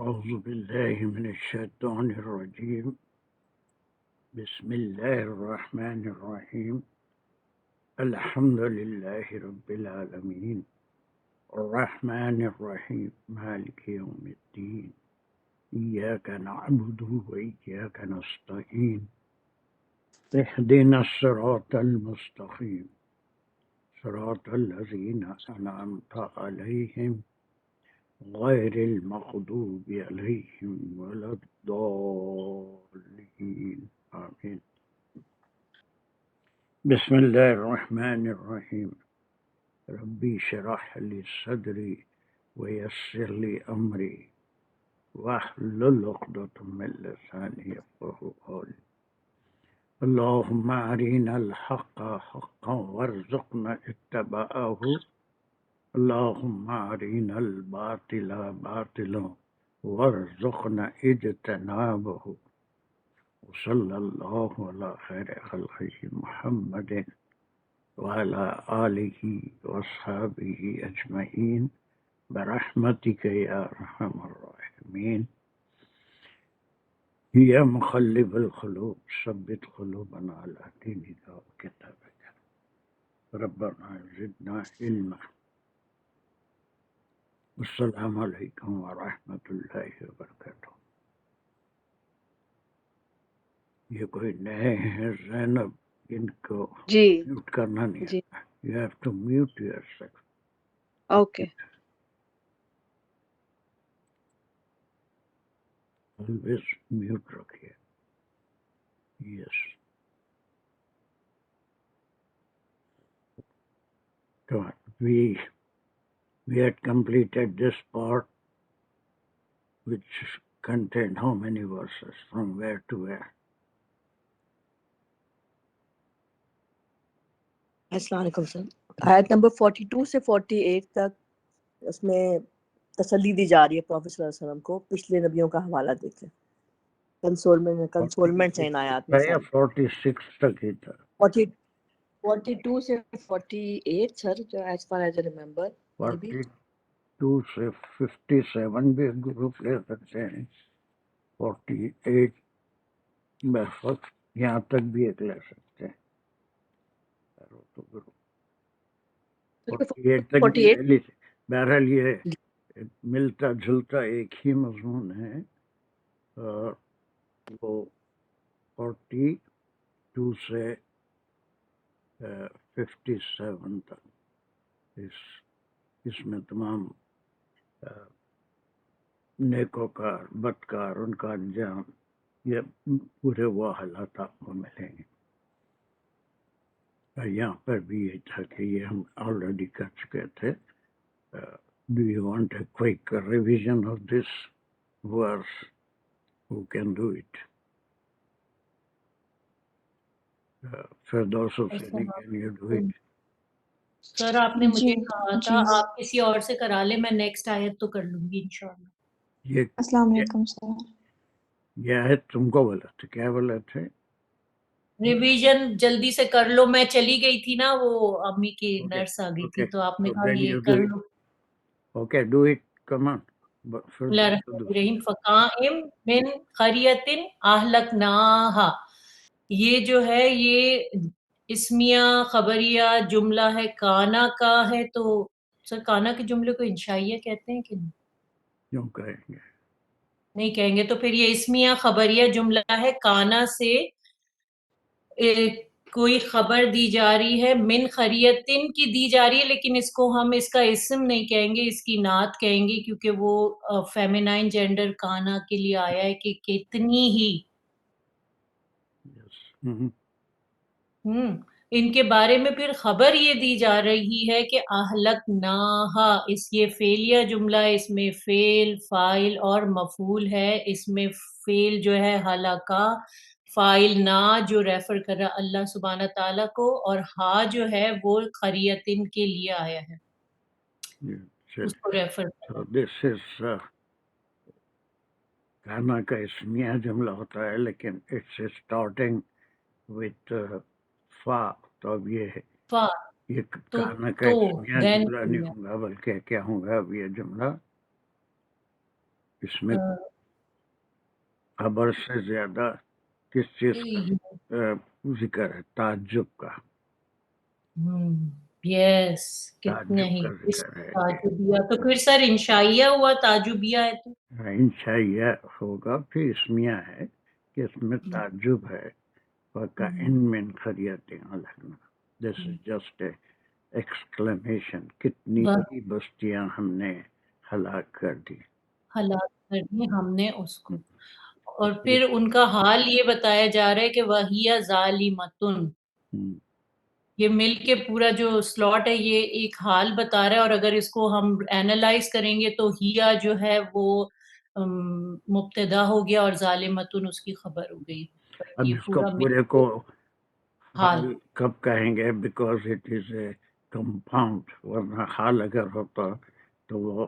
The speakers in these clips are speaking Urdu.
أعوذ بالله من الشيطان الرجيم. بسم الله الرحمن الرحيم. الحمد لله رب العالمين الرحمن الرحيم مالك يوم الدين إياك نعبد وإياك نستعين اهدنا الصراط المستقيم صراط الذين أنعمت عليهم غير المغضوب عليهم ولا الضالين آمين. بسم الله الرحمن الرحيم. ربي اشرح لي صدري ويسر لي أمري واحلل عقدة من لساني يفقهوا قولي. اللهم أرنا الحق حقا وارزقنا اتباعه. اللهم أرنا الباطل باطلا وارزقنا اجتنابه. وصلى الله على خير خلقه محمد وعلى آله وأصحابه أجمعين برحمتك يا أرحم الراحمين. يا مقلب القلوب ثبت قلوبنا على دينك وكتابك. ربنا زدنا علما. السلام علیکم ورحمۃ اللہ وبرکاتہ. یہ کوئی نئے ہیں زینب، ان کو جی میوٹ کرنا نہیں جی آتا. You have to mute yourself. Okay always mute رکھیے. Yes. We had completed this part which contained how many verses from where to where? السلام علیکم سر. آیت نمبر 42 سے 48 تک اس میں تسلی دی جا رہی ہے پروفیٹ صلی اللہ علیہ وسلم کو. پچھلے نبیوں کا حوالہ دیکھیں. کنسولمنٹ ہے ان آیات میں یا ساری. 46 تک ہی تھا. 42 سے 48 سر، جو as far as a remember. 42 سے 57 بھی گروپ لے سکتے ہیں. 48 بہت یہاں تک بھی ایک لے سکتے ہیں. 48 تک بھی لے لی. بہرحال یہ ملتا جلتا ایک ہی مضمون ہے. وہ 42 سے 57 تک اس میں تمام نیکوکار بدکار ان کا انجام یہ پورے وہ حالات آپ کو ملیں گے. یہاں پر بھی یہ تھا کہ یہ ہم آلریڈی کر چکے تھے. Do you want a quick revision of this verse? Who can do it? Firdaus Hussaini, can you do it? سر آپ نے مجھے کہا تھا آپ کسی اور سے کرا لیں، میں نیکسٹ آیت تو کر لوں گی انشاءاللہ. السلام علیکم سر. یہ آیت تم کو بولا تھا، کیا بولا تھے؟ ریویژن جلدی سے کر لو. میں چلی گئی تھی نا، وہ امی کی نرس آ گئی تھی، تو آپ نے کہا یہ کر لو. Okay do it. Come on. بسم اللہ الرحمن الرحیم. فقائم من قریۃ اہلکناہا. یہ جو ہے یہ اسمیہ خبریہ جملہ ہے، کانا کا ہے. تو سر کانا کے جملے کو انشائیہ کہتے ہیں کہ نہیں؟ کیوں کہیں گے؟ نہیں کہیں گے. تو پھر یہ اسمیہ خبریہ جملہ ہے، کانا سے کوئی خبر دی جا رہی ہے، من خریتن کی دی جا رہی ہے، لیکن اس کو ہم اس کا اسم نہیں کہیں گے، اس کی نعت کہیں گے، کیونکہ وہ فیمینائن جینڈر کانا کے لیے آیا ہے کہ کتنی ہی. ان کے بارے میں پھر خبر یہ دی جا رہی ہے کہ اہلکناہا. اس یہ فعلیہ جملہ ہے، اس میں فعل فاعل اور مفعول ہے. اس میں فعل جو ہے ہلاکا، فاعل نا جو ریفر کر رہا اللہ سبحانہ تعالیٰ کو، اور ہا جو ہے وہ قریتن کے لیے آیا ہے، اس کو ریفر کر رہا ہے. دس از کانا کا اسمیہ جملہ ہوتا ہے، لیکن اٹس اسٹارٹنگ وتھ فا. تو اب یہ کانا کا اسمیہ جملہ نہیں ہوگا، بلکہ کیا ہوگا اب یہ جملہ اس میں خبر سے زیادہ کس چیز کا ذکر ہے؟ تعجب کا، یس کتنے تعجب ہی کا ذکر ہے کہ تعجبیہ تو پھر سر انشائیہ ہوا تعجبیہ ہے تو انشائیہ ہوگا، پھر اسمیہ ہے کہ اس میں تعجب ہے. وَكَأَنٍ مِّن قَرْيَةٍ أَهْلَكْنَاهَا. This is just a exclamation. کتنی ہی بستیاں ہم نے ہلاک کر دی. ہلاک کر دی ہم نے اس کو. اور پھر ان کا حال یہ بتایا جا رہا ہے کہ وَهِيَ ظَالِمَةٌ. یہ مل کے پورا جو سلاٹ ہے یہ ایک حال بتا رہا ہے، اور اگر اس کو ہم اینالائز کریں گے تو ہیا جو ہے وہ مبتدا ہو گیا اور ظالمتن اس کی خبر ہو گئی. اب یہ اس کو پورا پورے کو حال حال کب کہیں گے؟ Because it is a compound, ورنہ حال اگر ہوتا تو وہ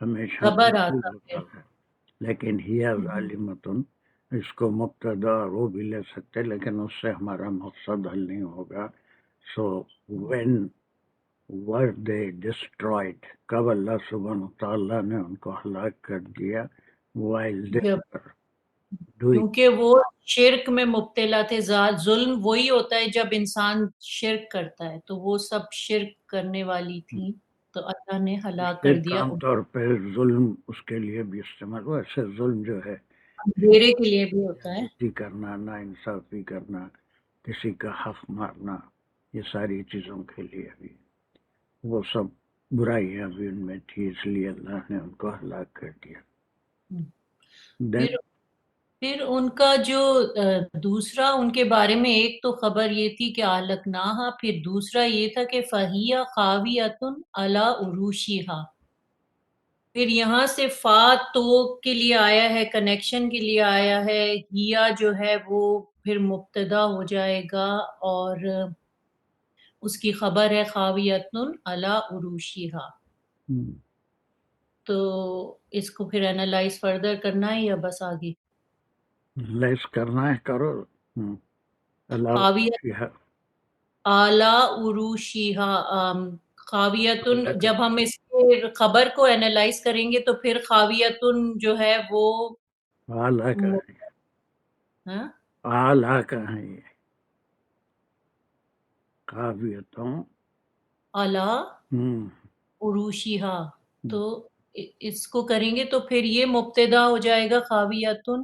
ہمیشہ خبر موجود آتا ہوتا ہے. ہے. لیکن ہیا ظالمتن، اس کو مبتدا وہ بھی لے سکتے، لیکن اس سے ہمارا مقصد حل نہیں ہوگا. So when were they destroyed, کب اللہ سبحانہ تعالیٰ نے ان کو ہلاک کر دیا؟ while they جب were doing. کیونکہ وہ شرک میں مبتلا تھے. ظلم وہی ہوتا ہے جب انسان شرک کرتا ہے، تو وہ سب شرک کرنے والی تھیں تو اللہ نے ہلاک کر دیا. عام طور پہ ظلم اس کے لیے بھی استعمال ہوا. ایسے ظلم جو ہے اندھیرے کے لیے بھی ہوتا ہے. زیادتی کرنا، نا انصافی کرنا، کسی کا حق مارنا، یہ ساری چیزوں کے لیے بھی وہ سب برائیاں بھی ان میں تھی، اس لیے اللہ نے ان کو ہلاک کر دیا. پھر ان کا جو دوسرا ان کے بارے میں ایک تو خبر یہ تھی کہ اہلکناہا، پھر دوسرا یہ تھا کہ فہیہ خاویۃ علی عروشہا. پھر یہاں سے فا تو کے لیے آیا ہے، کنیکشن کے لیے آیا ہے. ہیا جو ہے وہ پھر مبتدا ہو جائے گا اور اس کی خبر ہے خاویۃ علی عروشہا. تو اس کو پھر اینالائز فردر کرنا ہے یا بس آگے؟ لیس کرنا ہے، کرو. خاویۃ اعلی عروشیہا. خاویتن، جب ہم اس کے خبر کو اینالائز کریں گے تو پھر خاویتن جو ہے وہ اعلیٰ کا ہے، ہاں اعلیٰ کا ہے یہ خاویتوں. اعلی عروشیہا. تو اس کو کریں گے تو پھر یہ مبتدا ہو جائے گا خاویتن،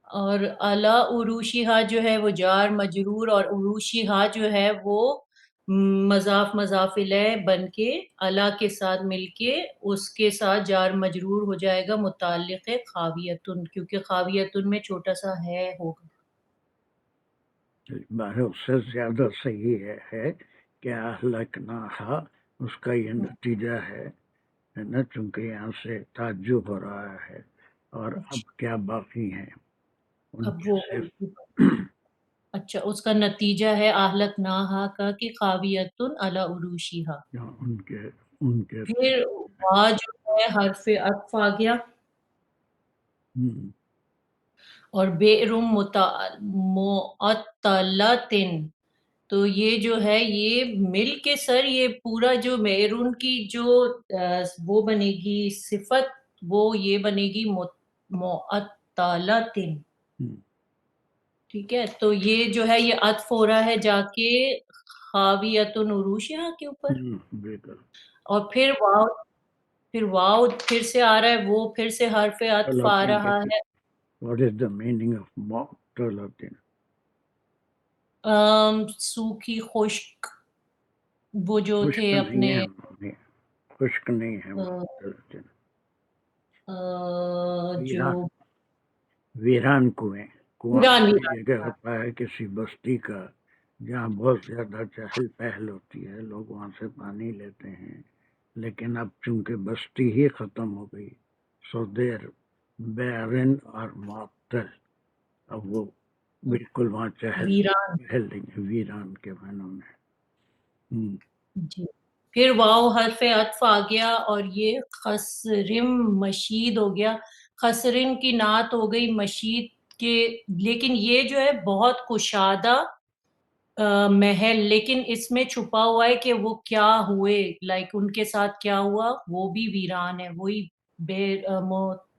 اور اعلی عروشیہا جو ہے وہ جار مجرور، اور عروشیہا جو ہے وہ مضاف مضاف الیہ بن کے اعلی کے ساتھ مل کے اس کے ساتھ جار مجرور ہو جائے گا متعلق خاویتن، کیونکہ خاویتن میں چھوٹا سا ہے ہوگا. اس سے زیادہ صحیح ہے کہ اہلکناہا، اس کا یہ نتیجہ ہے نا، چونکہ یہاں سے تعجب ہو رہا ہے. اور اب کیا باقی ہیں ان اب کے وہ صرف اچھا اس کا نتیجہ ہے اہلکناہا کا کہ خاویتن علی عروشیہا. ان کے پھر وا جو ہے حرف عطف آ گیا، اور بئرم معطلتن. تو یہ جو ہے یہ مل کے سر یہ پورا جو بیرون کی جو وہ بنے گی صفت، وہ یہ بنے گی معطلتن. ٹھیک ہے، تو یہ جو ہے یہ عطف ہو رہا ہے جا کے خاویتن عروشہا کے اوپر. اور پھر واو پھر سے آ رہا ہے، وہ پھر سے حرف عطف آ رہا ہے. What is the meaning of معطلتن؟ سوکھی خشک، وہ جو خشک تھے اپنے نہیں ہے، خشک نہیں ہے معطلتن. جو ویران کنویں ویران ایسی جگہ ہوتا ہے کسی بستی کا جہاں بہت زیادہ چہل پہل ہوتی ہے، لوگ وہاں سے پانی لیتے ہیں، لیکن اب چونکہ بستی ہی ختم ہو گئی، سو دیر بیرن اور معطل. اب وہ بالکل وہاں چہل ویران. پہل نہیں ہے، ویران کے معنوں میں. جی پھر واو حرف عطف آ گیا، اور یہ خسرم مشید ہو گیا. خسرن کی نعت ہو گئی مشید کے، لیکن یہ جو ہے بہت کشادہ محل، لیکن اس میں چھپا ہوا ہے کہ وہ کیا ہوئے، لائک ان کے ساتھ کیا ہوا، وہ بھی ویران ہے. وہی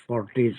46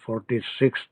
46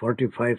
45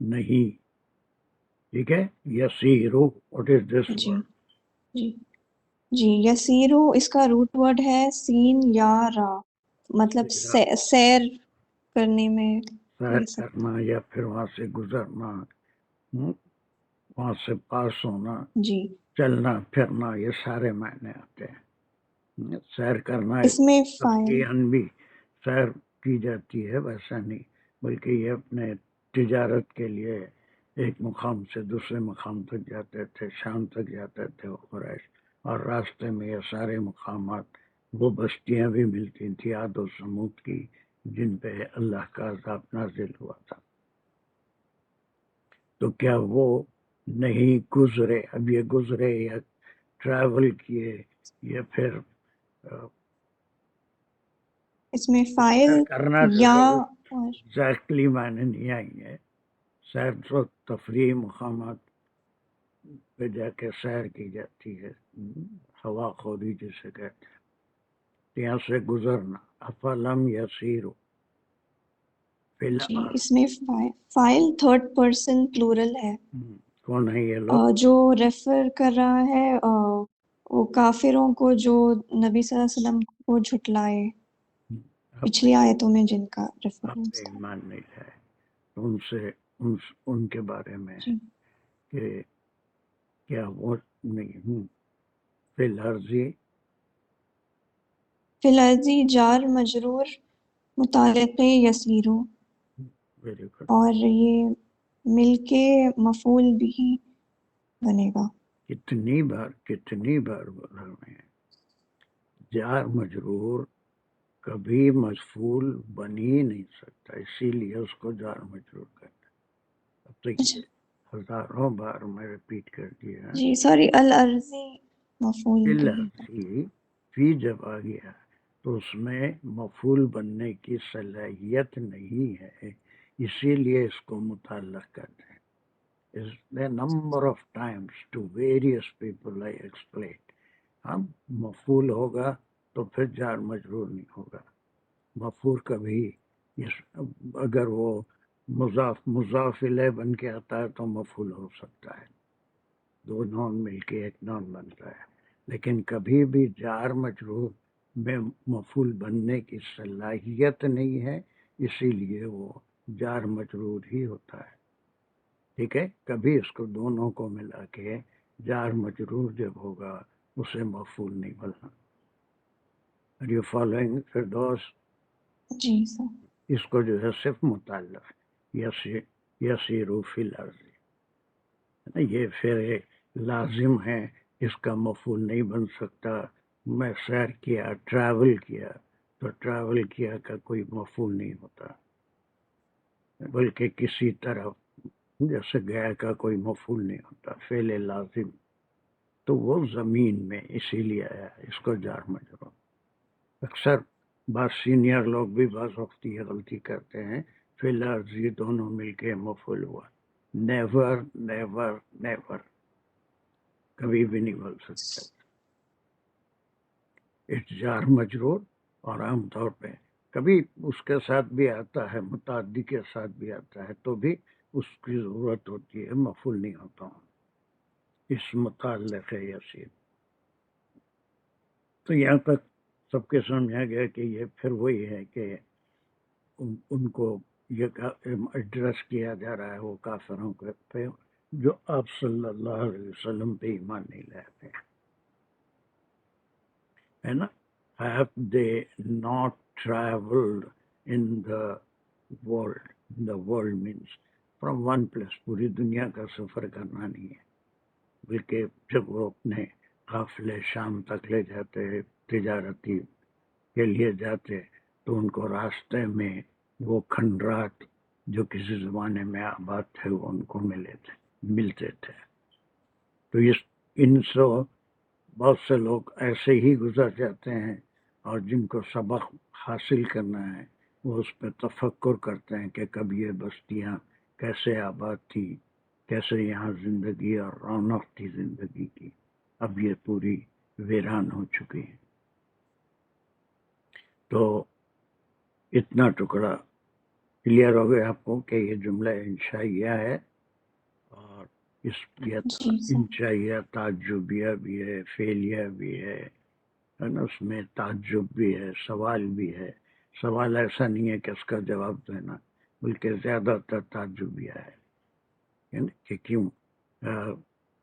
نہیں. ٹھیک ہے. یسیرو what is this G word? جی جی یسیرو اس کا روٹ ورڈ ہے سین یا را، مطلب سیر کرنے میں سیر لے سکتے. کرنا یا پھر وہاں سے گزرنا، وہاں سے پاس ہونا، جی چلنا پھرنا، یہ سارے معنی آتے ہیں. سیر کرنا اس میں فائل تفریحاً بھی سیر کی جاتی ہے، ویسا نہیں، بلکہ یہ اپنے تجارت کے لیے ایک مقام سے دوسرے مقام تک جاتے تھے، شام تک جاتے تھے وہ قریش، اور راستے میں یہ سارے مقامات وہ بستیاں بھی ملتی تھیں عاد و سمود کی، جن پہ اللہ کا عذاب نازل ہوا تھا. تو کیا وہ نہیں گزرے؟ اب یہ گزرے یا ٹریول کیے یا پھر اس میں فائل سیر کرنا جو یا ہے اور ایگزیکٹلی معنی نہیں آئی ہے. سیر تو تفریحی مقامات پہ جا کے سیر کی جاتی ہے، ہوا خوری جسے کہتے ہیں. یہاں سے گزرنا. افلم یسیرو فی جی الارض. اس میں فائل تھرڈ پرسن پلورل ہے. کون ہے یہ لوگ؟ جو ریفر کر رہا ہے وہ کافروں کو جو نبی صلی اللہ علیہ وسلم کو جھٹلائے، پچھلی آیتوں میں جن کا ریفرنس تھا. ایمان نہیں ہے ان سے ان کے بارے میں جی کہ کیا وہ نہیں فی الارض. فی الارضی جار مجرور متعلق یسیرو، ویری گڈ. اور یہ مل کے مفعول بھی بنے گا. کتنی بار بولا میں، جار مجرور کبھی مفعول بن ہی نہیں سکتا، اسی لیے اس کو جار مجرور کرتا. اب تو اچھا یہ ہزاروں بار میں ریپیٹ کر دیا. جی سوری، الارضی مفعول بھی ہے. فی جب آ گیا تو اس میں مفعول بننے کی صلاحیت نہیں ہے، اسی لیے اس کو متعلق کرتے ہیں. Number of times to various people I explain. اب مفعول ہوگا تو پھر جار مجرور نہیں ہوگا. مفعول کبھی اگر وہ مضاف الیہ بن کے آتا ہے تو مفعول ہو سکتا ہے، دو نون مل کے ایک نون بنتا ہے، لیکن کبھی بھی جار مجرور میں مفعول بننے کی صلاحیت نہیں ہے، اسی لیے وہ جار مجرور ہی ہوتا ہے. ٹھیک ہے. کبھی اس کو دونوں کو ملا کے جار مجرور جب ہوگا اسے مفعول نہیں بننا. Are you following Firdous? جی سر. اس کو جو ہے صرف متعلق یسیرو فی الارض، یہ پھر لازم ہے، اس کا مفعول نہیں بن سکتا. میں سیر کیا، ٹریول کیا، تو ٹریول کیا کا کوئی مفعول نہیں ہوتا، بلکہ کسی طرف جیسے گیا کا کوئی مفعول نہیں ہوتا، فعل لازم. تو وہ زمین میں اسی لیے آیا، اس کو جار مجرور. اکثر بعض سینئر لوگ بھی بعض وقت یہ غلطی کرتے ہیں، فی الارض یہ دونوں مل کے مفعول ہوا. نیور نیور نیور، کبھی بھی نہیں بول سکتے. جار مجرور، اور عام طور پہ کبھی اس کے ساتھ بھی آتا ہے، متعدی کے ساتھ بھی آتا ہے، تو بھی اس کی ضرورت ہوتی ہے، مفعول نہیں ہوتا. اس متعلق ہے یسیر. تو یہاں تک سب کے سمجھا گیا کہ یہ پھر وہی ہے کہ ان کو یہ ایڈریس کیا جا رہا ہے وہ کافروں کے پہ جو آپ صلی اللہ علیہ وسلم پہ ایمان نہیں لاتے ہیں، ہے نا. Have they not traveled in the world? The world means from one place. پوری دنیا کا سفر کرنا نہیں ہے، بلکہ جب وہ اپنے قافلے شام تک لے جاتے تجارتی کے لیے جاتے تو ان کو راستے میں وہ کھنڈرات جو کسی زمانے میں آباد تھے وہ ان کو ملتے تھے. تو ان سے بہت سے لوگ ایسے ہی گزر جاتے ہیں، اور جن کو سبق حاصل کرنا ہے وہ اس پہ تفکر کرتے ہیں کہ کب یہ بستیاں کیسے آباد تھی، کیسے یہاں زندگی اور رونق تھی زندگی کی، اب یہ پوری ویران ہو چکی ہے. تو اتنا ٹکڑا کلیئر ہو گیا آپ کو کہ یہ جملہ انشائیہ ہے، اور اس یہ جی سر انشائیہ تعجبیہ بھی ہے، فعلیہ بھی ہے نا، اس میں تعجب بھی ہے، سوال بھی ہے۔ سوال ایسا نہیں ہے کہ اس کا جواب دینا، بلکہ زیادہ تر تعجبیہ ہے، یعنی کہ کیوں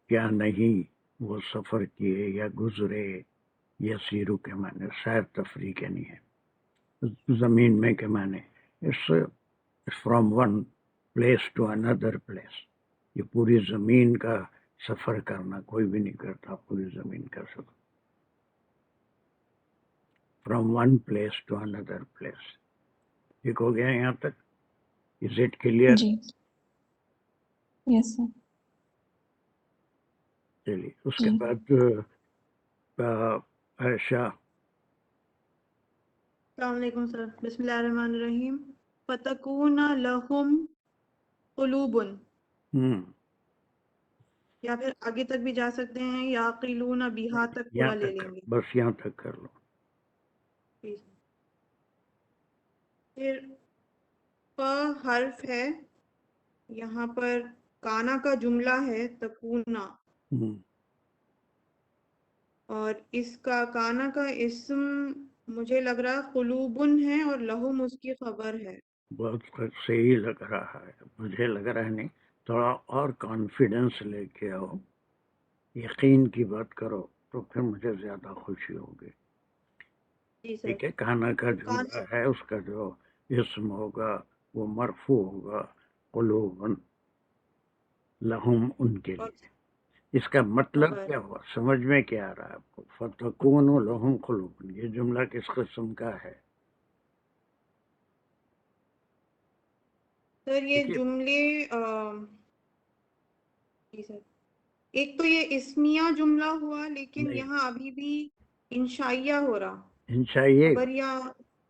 کیا نہیں وہ سفر کیے یا گزرے، یا سیرو کے معنی سیر تفریح کے نہیں ہے، زمین میں کے معنی اس from one place to another place, یہ پوری زمین کا سفر کرنا کوئی بھی نہیں کرتا، پوری زمین کا سفر from one place to another place. ٹھیک ہو گیا یہاں تک؟ از اٹ کلیئر؟ جی یس سر چلیے اس جی کے بعد عائشہ۔ السلام علیکم سر، بسم اللہ الرحمن الرحیم۔ فتکون لہم قلوب، یا پھر آگے تک بھی جا سکتے ہیں، یعقلون بہا تک یہاں پورا لے تک لیں گے۔ بس یہاں تک کر لو۔ پھر ف حرف ہے، یہاں پر کانا کا جملہ ہے تکونا، اور اس کا کانا کا اسم مجھے لگ رہا ہے قلوبن ہے، اور لہم اس کی خبر ہے۔ بہت صحیح لگ رہا ہے، مجھے لگ رہا ہے نہیں، تھوڑا اور کانفیڈنس لے کے آؤ، یقین کی بات کرو تو پھر مجھے زیادہ خوشی ہوگی۔ جی سر۔ ٹھیک ہے، کانا کا تو جملہ ہے، اس کا جو اسم ہوگا وہ مرفوع ہوگا قلوبن، لہم ان کے لیے۔ اس کا مطلب کیا ہوا، سمجھ میں کیا آ رہا ہے آپ کو؟ فتکون لہم قلوبن، یہ جملہ کس قسم کا ہے؟ سر یہ جملے جی سر، ایک تو یہ اسمیہ جملہ ہوا، لیکن یہاں ابھی بھی انشائیہ ہو رہا، انشائیہ خبریہ۔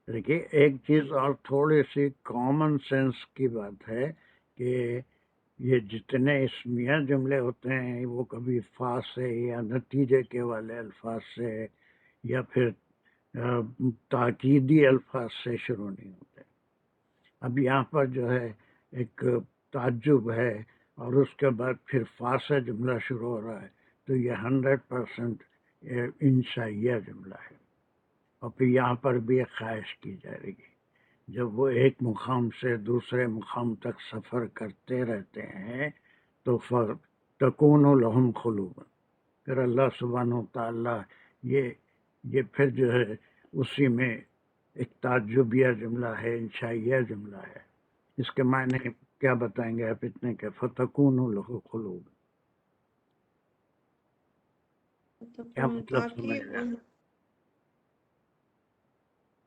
دیکھیے ایک چیز اور تھوڑی سی کامن سینس کی بات ہے کہ یہ جتنے اسمیہ جملے ہوتے ہیں وہ کبھی فا سے یا نتیجے کے والے الفاظ سے یا پھر تاکیدی الفاظ سے شروع نہیں ہوتے۔ اب یہاں پر جو ہے ایک تعجب ہے اور اس کے بعد پھر فا سے جملہ شروع ہو رہا ہے، تو یہ 100% انشائیہ جملہ ہے۔ اور پھر یہاں پر بھی ایک خواہش کی جائے گی، جب وہ ایک مقام سے دوسرے مقام تک سفر کرتے رہتے ہیں تو تکون لہم قلوب، پھر اللہ سبحانہ و تعالیٰ یہ پھر جو ہے اسی میں ایک تعجبیہ جملہ ہے، انشائیہ جملہ ہے۔ اس کے معنی کیا بتائیں گے آپ اتنے کہ فتکون لہم قلوب، کیا مطلب سمجھ رہے ہیں؟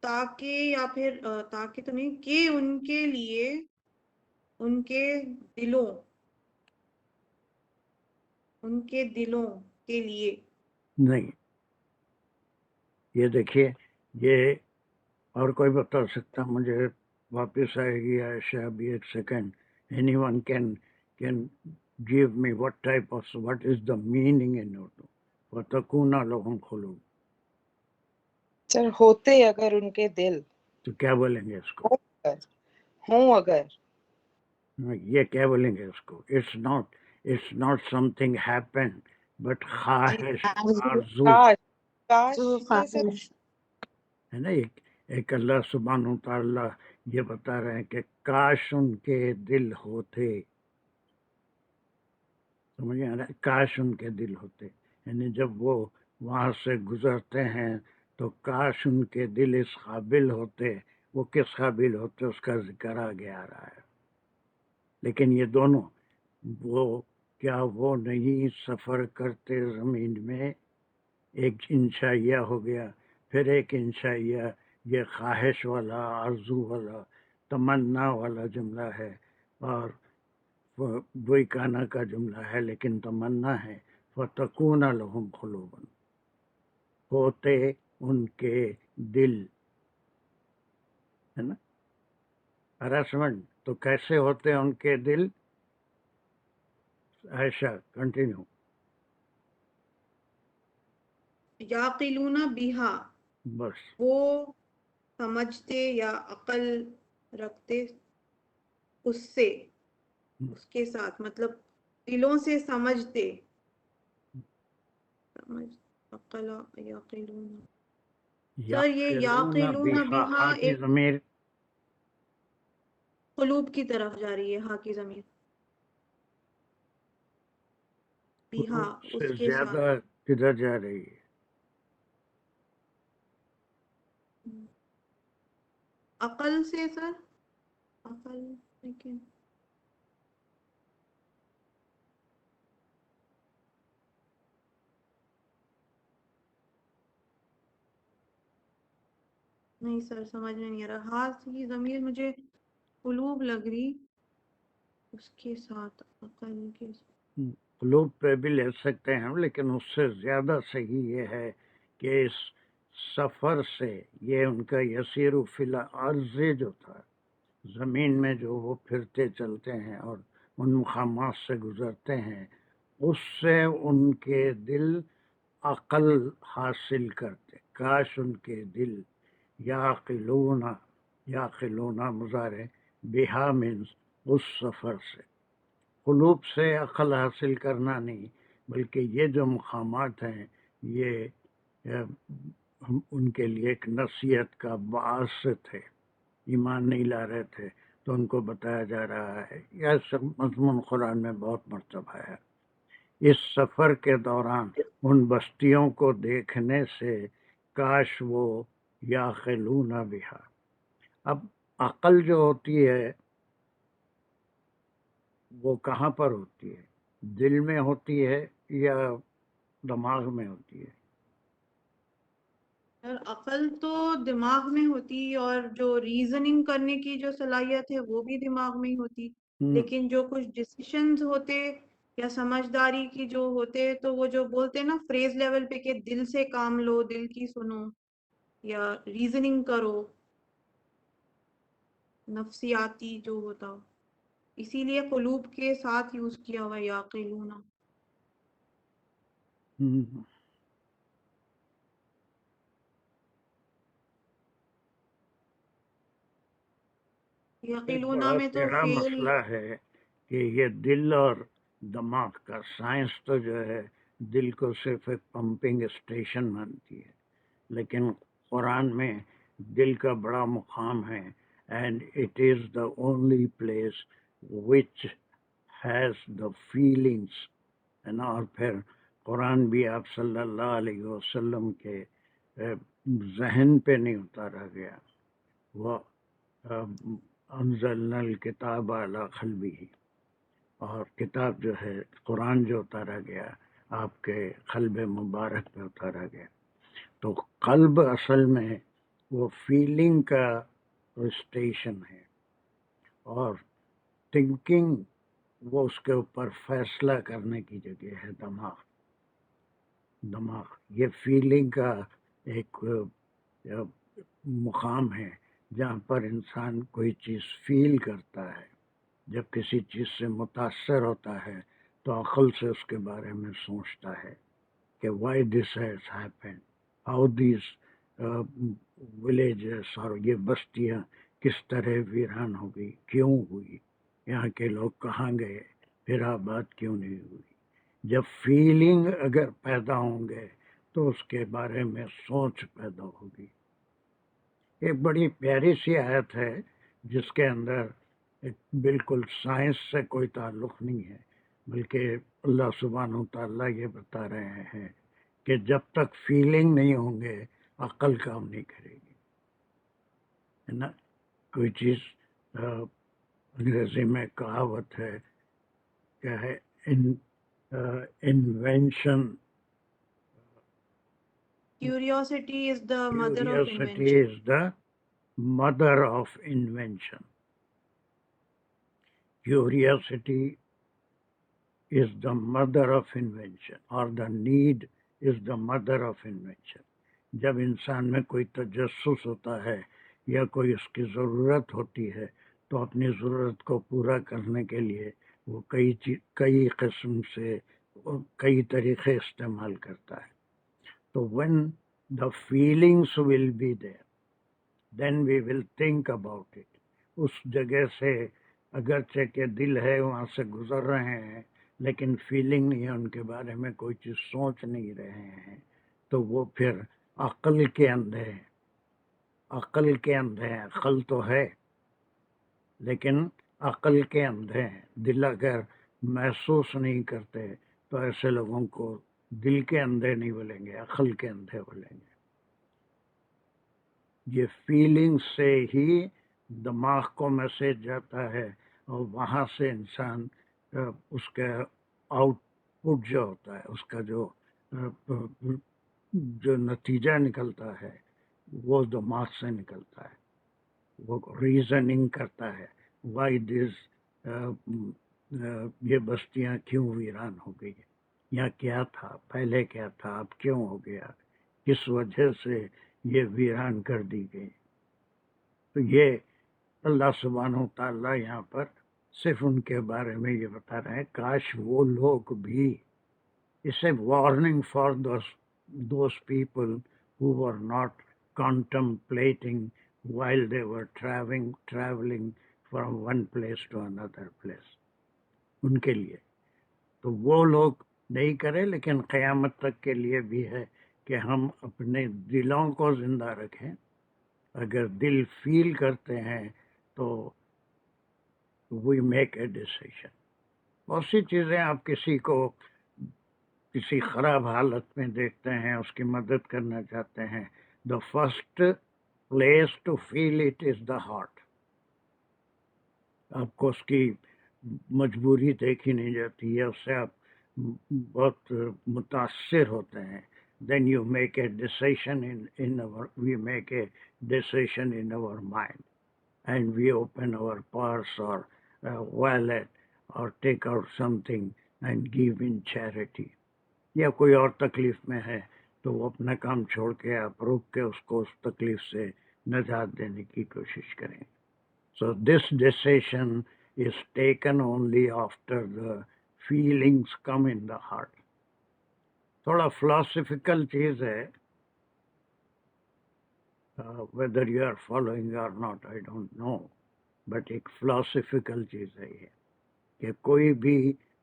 تاکہ، یا پھر تاکہ تو نہیں، کہ ان کے لیے، ان کے دلوں کے لیے نہیں، یہ دیکھیے، یہ اور کوئی بتا سکتا مجھے؟ واپس آئے گی عائشہ ابھی ایک second. Any one can give me what is the meaning in Urdu وَتَكُونَ لَهُمْ قُلُوبٌ؟ سر ہوتے اگر ان کے دل تو کیا بولیں گے اس کو؟ ہوں اگر یہ کیا بولیں گے اس کو؟ it's not something happened but خواہش، آرزو ہے نا۔ ایک اللہ سبحانہ و تعالیٰ یہ بتا رہے ہیں کہ کاش ان کے دل ہوتے، سمجھ آ رہا ہے؟ کاش ان کے دل ہوتے، یعنی جب وہ وہاں سے گزرتے ہیں تو کاش ان کے دل اس قابل ہوتے۔ وہ کس قابل ہوتے اس کا ذکر آگے آ رہا ہے۔ لیکن یہ دونوں، کیا وہ نہیں سفر کرتے زمین میں؟ ایک انشائیہ ہو گیا، پھر ایک انشائیہ یہ خواہش والا، آرزو والا، تمنا والا جملہ ہے، اور وہی کانا کا جملہ ہے لیکن تمنا ہے۔ فَتَكُونَ لَهُمْ قُلُوبٌ، ہوتے ان کے دل، ہے نا۔ ہراسمنٹ تو کیسے ہوتے ان کے دل؟ عائشہ کنٹینیو۔ یعقلون بہا، بس وہ سمجھتے یا عقل رکھتے اس سے اس کے ساتھ مطلب دلوں سے سمجھتے سمجھ عقل یعقلون سر یہ یعقلون بہا کی ایک ضمیر قلوب کی طرف جا رہی ہے، ہاں کی ضمیر بہا سے اس کے ساتھ زیادہ کدھر جا رہی ہے؟ عقل سے سر عقل لیکن نہیں سر سمجھ میں نہیں آ رہا، ہاتھ کی ضمیر مجھے قلوب لگ رہی اس کے ساتھ عقل کے ساتھ۔ قلوب پہ بھی لے سکتے ہیں لیکن اس سے زیادہ صحیح یہ ہے کہ اس سفر سے یہ ان کا یسیر فی الارض جو تھا، زمین میں جو وہ پھرتے چلتے ہیں اور ان مقامات سے گزرتے ہیں، اس سے ان کے دل عقل حاصل کرتے، کاش ان کے دل یعقلون مضارع بہا مینس اس سفر سے، قلوب سے عقل حاصل کرنا نہیں بلکہ یہ جو مقامات ہیں یہ ان کے لیے ایک نصیحت کا باعث تھے، ایمان نہیں لا رہے تھے تو ان کو بتایا جا رہا ہے، یہ سب مضمون قرآن میں بہت مرتبہ ہے۔ اس سفر کے دوران ان بستیوں کو دیکھنے سے کاش وہ یعقلون بہا، اب عقل جو ہوتی ہے وہ کہاں پر ہوتی ہے؟ دل میں ہوتی ہے یا دماغ میں ہوتی ہے؟ سر عقل تو دماغ میں ہوتی اور جو ریزننگ کرنے کی جو صلاحیت ہے وہ بھی دماغ میں ہی ہوتی، لیکن جو کچھ ڈسیشنز ہوتے یا سمجھداری کی جو ہوتے تو وہ جو بولتے نا فریز لیول پہ کہ دل سے کام لو، دل کی سنو یا ریزننگ کرو، نفسیاتی جو ہوتا، اسی لیے قلوب کے ساتھ یوز کیا ہوا یعقلون۔ ایک یعقلون بڑا میں تو ٹیڑھا فیل مسئلہ ہے کہ یہ دل اور دماغ کا سائنس تو جو ہے دل کو صرف ایک پمپنگ اسٹیشن مانتی ہے، لیکن قرآن میں دل کا بڑا مقام ہے، and it is the only place which has the feelings, اور پھر قرآن بھی آپ صلی اللہ علیہ وسلم کے ذہن پہ نہیں اتارا گیا، وہ انزلنا الکتاب علی قلبہ، اور کتاب جو ہے قرآن جو اتارا گیا آپ کے قلب مبارک پہ اتارا گیا، تو قلب اصل میں وہ فیلنگ کا اسٹیشن ہے، اور تھنکنگ وہ اس کے اوپر فیصلہ کرنے کی جگہ ہے دماغ یہ فیلنگ کا ایک مقام ہے جہاں پر انسان کوئی چیز فیل کرتا ہے، جب کسی چیز سے متاثر ہوتا ہے تو عقل سے اس کے بارے میں سوچتا ہے کہ why this has happen, how these villages, اور یہ بستیاں کس طرح ویران ہو گئی، کیوں ہوئی، یہاں کے لوگ کہاں گئے، پھر آباد کیوں نہیں ہوئی۔ جب فیلنگ اگر پیدا ہوں گے تو اس کے بارے میں سوچ پیدا ہوگی۔ ایک بڑی پیاری سی آیت ہے جس کے اندر بالکل سائنس سے کوئی تعلق نہیں ہے، بلکہ اللہ سبحانہ وتعالیٰ یہ بتا رہے ہیں کہ جب تک فیلنگ نہیں ہوں گے عقل کام نہیں کرے گی، ہے نا؟ کوئی چیز انگریزی میں کہاوت ہے کیا ہے، invention, curiosity is the mother of curiosity invention. is the mother of invention. Curiosity is the mother of invention, or the need is the mother of invention. جب انسان میں کوئی تجسس ہوتا ہے یا کوئی اس کی ضرورت ہوتی ہے تو اپنی ضرورت کو پورا کرنے کے لیے وہ کئی قسم سے کئی طریقے استعمال کرتا ہے۔ تو when the feelings will be there, then we will think about it. اس جگہ سے اگرچہ کہ دل ہے وہاں سے گزر رہے ہیں لیکن فیلنگ نہیں ہے، ان کے بارے میں کوئی چیز سوچ نہیں رہے ہیں، تو وہ پھر عقل کے اندھے ہیں، عقل کے اندھے ہیں۔ عقل تو ہے لیکن عقل کے اندھے ہیں۔ دل اگر محسوس نہیں کرتے تو ایسے لوگوں کو دل کے اندھے نہیں بولیں گے، عقل کے اندھے بولیں گے۔ یہ فیلنگ سے ہی دماغ کو میسج جاتا ہے اور وہاں سے انسان اس کا آؤٹ پٹ جو ہوتا ہے، اس کا جو نتیجہ نکلتا ہے وہ دماغ سے نکلتا ہے، وہ ریزننگ کرتا ہے، وائی دس یہ بستیاں کیوں ویران ہو گئی، یا کیا تھا پہلے، کیا تھا اب کیوں ہو گیا، کس وجہ سے یہ ویران کر دی گئی۔ تو یہ اللہ سبحانہ و تعالیٰ یہاں پر صرف ان کے بارے میں یہ بتا رہے ہیں، کاش وہ لوگ بھی، اسے warning for those people who were not contemplating while they were traveling from one place to another place، ان کے لیے تو وہ لوگ نہیں کرے، لیکن قیامت تک کے لیے بھی ہے کہ ہم اپنے دلوں کو زندہ رکھیں۔ اگر دل فیل کرتے ہیں تو وی میک اے ڈیسیشن۔ بہت سی چیزیں آپ کسی کو کسی خراب حالت میں دیکھتے ہیں، اس کی مدد کرنا چاہتے ہیں، the first place to feel it is the heart. آپ کو اس کی مجبوری دیکھی نہیں جاتی ہے، اس سے آپ بہت متاثر ہوتے ہیں۔ then you make a decision we make a decision in our mind and we open our purse or wallet or take out something and give in charity، یا کوئی اور تکلیف میں ہے تو وہ اپنا کام چھوڑ کے آپ روک کے اس کو اس تکلیف سے نجات دینے کی کوشش کریں۔ So this decision is taken only after the feelings come in the heart۔ تھوڑا philosophical چیز ہے، whether you are following or not I don't know، but ایک philosophical چیز ہے یہ کہ کوئی بھی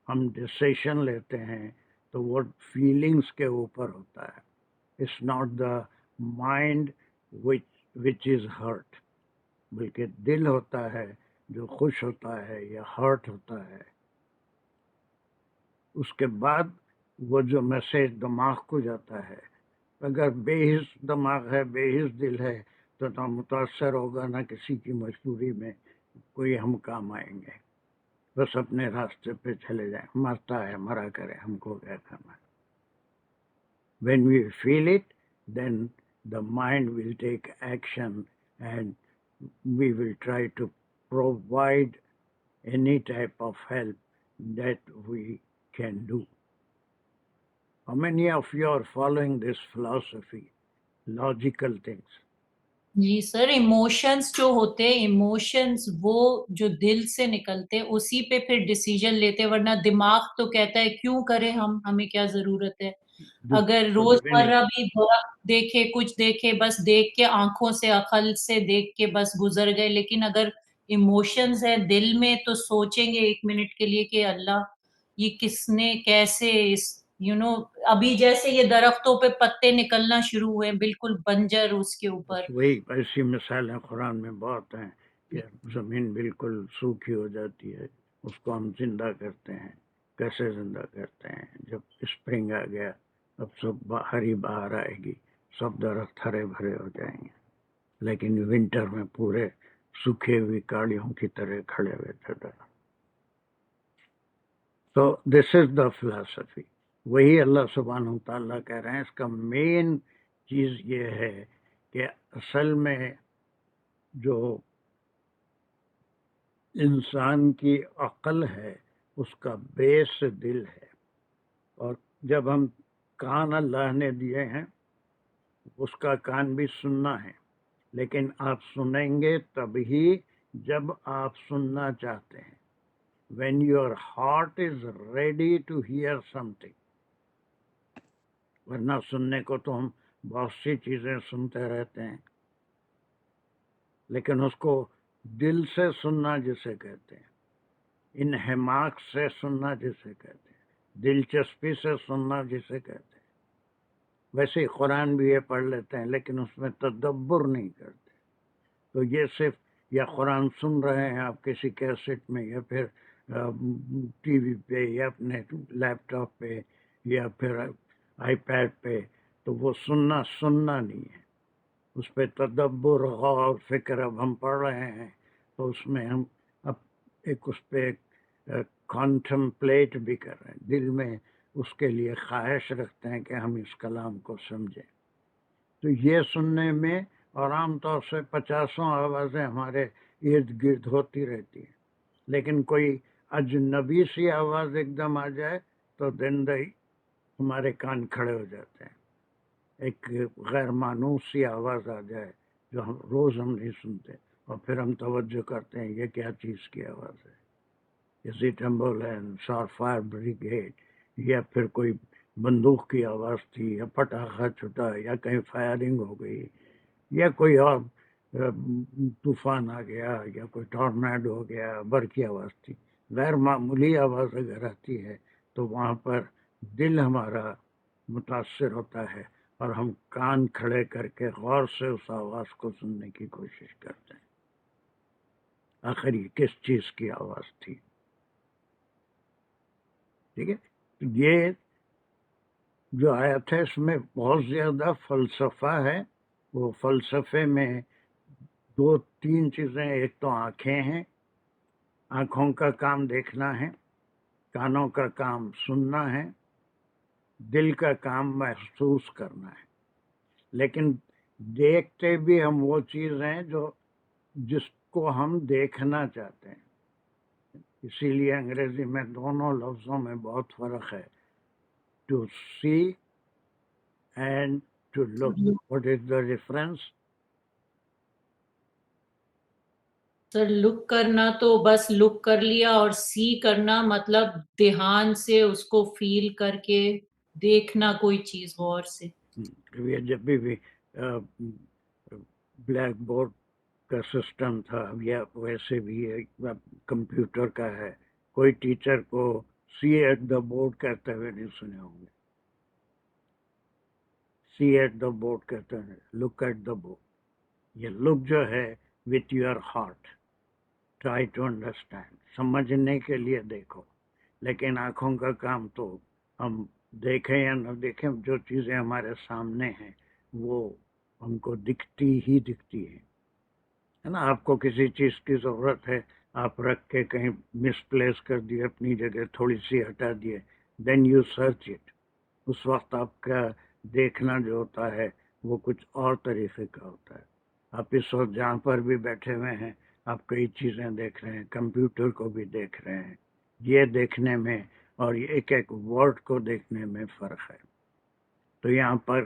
ہم ڈسیشن لیتے ہیں تو وہ فیلنگس کے اوپر ہوتا ہے۔ It's not the mind which is hurt، بلکہ دل ہوتا ہے جو خوش ہوتا ہے یا ہرٹ ہوتا ہے۔ اس کے بعد وہ جو میسیج دماغ کو جاتا ہے، اگر بے حس دماغ ہے، بے حس دل ہے تو نہ متاثر ہوگا، نہ کسی کی مجبوری میں کوئی ہم کام آئیں گے، بس اپنے راستے پہ چلے جائیں، مرتا ہے مرا کرے، ہم کو کیا کرنا ہے۔ When we feel it, then the mind will take action and we will try to provide any type of help that we can do۔ How many of you are following this philosophy, logical things؟ جی سر، ایموشنز جو ہوتے ہیں، ایموشنز وہ جو دل سے نکلتے اسی پہ پھر ڈیسیجن لیتے، ورنہ دماغ تو کہتا ہے کیوں کرے ہمیں کیا ضرورت ہے۔ اگر روزمرہ بھی درخت دیکھے، کچھ دیکھے، بس دیکھ کے آنکھوں سے عقل سے دیکھ کے بس گزر گئے، لیکن اگر ایموشنز ہے دل میں تو سوچیں گے ایک منٹ کے لیے کہ اللہ یہ کس نے کیسے اس ابھی جیسے یہ درختوں پہ پتے نکلنا شروع ہوئے، بالکل بنجر اس کے اوپر۔ وہی ایسی مثالیں قرآن میں بہت ہیں کہ زمین بالکل سوکھی ہو جاتی ہے، اس کو ہم زندہ کرتے ہیں۔ کیسے زندہ کرتے ہیں؟ جب اسپرنگ آ گیا، اب سب ہری بہار آئے گی، سب درخت ہرے بھرے ہو جائیں گے، لیکن ونٹر میں پورے سوکھے ہوئی کاڑیوں کی طرح کھڑے ہوئے تھے درخت۔ تو دس از دا فلاسفی۔ وہی اللہ سبحانہ و تعالیٰ کہہ رہے ہیں، اس کا مین چیز یہ ہے کہ اصل میں جو انسان کی عقل ہے اس کا بیس دل ہے، اور جب ہم کان اللہ نے دیے ہیں، اس کا کان بھی سننا ہے، لیکن آپ سنیں گے تبھی جب آپ سننا چاہتے ہیں، when your heart is ready to hear something۔ ورنہ سننے کو تو ہم بہت سی چیزیں سنتے رہتے ہیں، لیکن اس کو دل سے سننا جسے کہتے ہیں، انہماک سے سننا جسے کہتے ہیں، دلچسپی سے سننا جسے کہتے ہیں. ویسے ہی قرآن بھی یہ پڑھ لیتے ہیں لیکن اس میں تدبر نہیں کرتے. تو یہ صرف یا قرآن سن رہے ہیں آپ کسی کیسٹ میں یا پھر ٹی وی پہ یا اپنے لیپ ٹاپ پہ یا پھر آئی پیڈ پہ، تو وہ سننا نہیں ہے. اس پہ تدبر، غور، فکر اب ہم پڑھ رہے ہیں تو اس میں ہم اب ایک اس پہ کانٹمپلیٹ بھی کر رہے ہیں، دل میں اس کے لیے خواہش رکھتے ہیں کہ ہم اس کلام کو سمجھیں. تو یہ سننے میں، اور عام طور سے 50 آوازیں ہمارے ارد گرد ہوتی رہتی ہیں، لیکن کوئی اجنبی سی آواز ایک دم آ جائے تو دن دہی ہمارے کان کھڑے ہو جاتے ہیں. ایک غیر مانوس سی آواز آ جائے جو روز ہم نہیں سنتے، اور پھر ہم توجہ کرتے ہیں یہ کیا چیز کی آواز ہے. جیسے ایمبولینس اور فائر بریگیڈ، یا پھر کوئی بندوق کی آواز تھی، یا پٹاخہ چھٹا، یا کہیں فائرنگ ہو گئی، یا کوئی اور طوفان آ گیا، یا کوئی ٹورنیڈو ہو گیا، برقی آواز تھی. غیر معمولی آواز اگر آتی ہے تو وہاں پر دل ہمارا متاثر ہوتا ہے اور ہم کان کھڑے کر کے غور سے اس آواز کو سننے کی کوشش کرتے ہیں. آخر یہ کس چیز کی آواز تھی؟ ٹھیک ہے. یہ جو آیت ہے اس میں بہت زیادہ فلسفہ ہے. وہ فلسفے میں 2-3 چیزیں، ایک تو آنکھیں ہیں، آنکھوں کا کام دیکھنا ہے، کانوں کا کام سننا ہے، دل کا کام محسوس کرنا ہے. لیکن دیکھتے بھی ہم وہ چیز ہیں جس کو ہم دیکھنا چاہتے ہیں. اسی لیے انگریزی میں دونوں لفظوں میں بہت فرق ہے. To see and to look. What is the difference? Sir look کرنا تو بس لک کر لیا، اور سی کرنا مطلب دھیان سے اس کو فیل کر کے دیکھنا کوئی چیز غور سے. جب بھی بلیک بورڈ کا سسٹم تھا یا ویسے بھی کمپیوٹر کا ہے، کوئی ٹیچر کو سی ایٹ دا بورڈ کہتے ہوئے نہیں سنے ہوں گے. سی ایٹ دا بورڈ کہتے ہیں، لک ایٹ دا بورڈ. یہ لک جو ہے with your heart, try to understand, سمجھنے کے لیے دیکھو. لیکن آنکھوں کا کام تو ہم دیکھیں یا نہ دیکھیں، جو چیزیں ہمارے سامنے ہیں وہ ہم کو دکھتی ہی دکھتی ہے نا. آپ کو کسی چیز کی ضرورت ہے، آپ رکھ کے کہیں مس پلیس کر دیے، اپنی جگہ تھوڑی سی ہٹا دیے، دین یو سرچ اٹ. اس وقت آپ کا دیکھنا جو ہوتا ہے وہ کچھ اور طریقے کا ہوتا ہے. آپ اس وقت جہاں پر بھی بیٹھے ہوئے ہیں آپ کئی چیزیں دیکھ رہے ہیں، کمپیوٹر کو بھی دیکھ رہے ہیں. یہ دیکھنے میں اور ایک ایک ورڈ کو دیکھنے میں فرق ہے. تو یہاں پر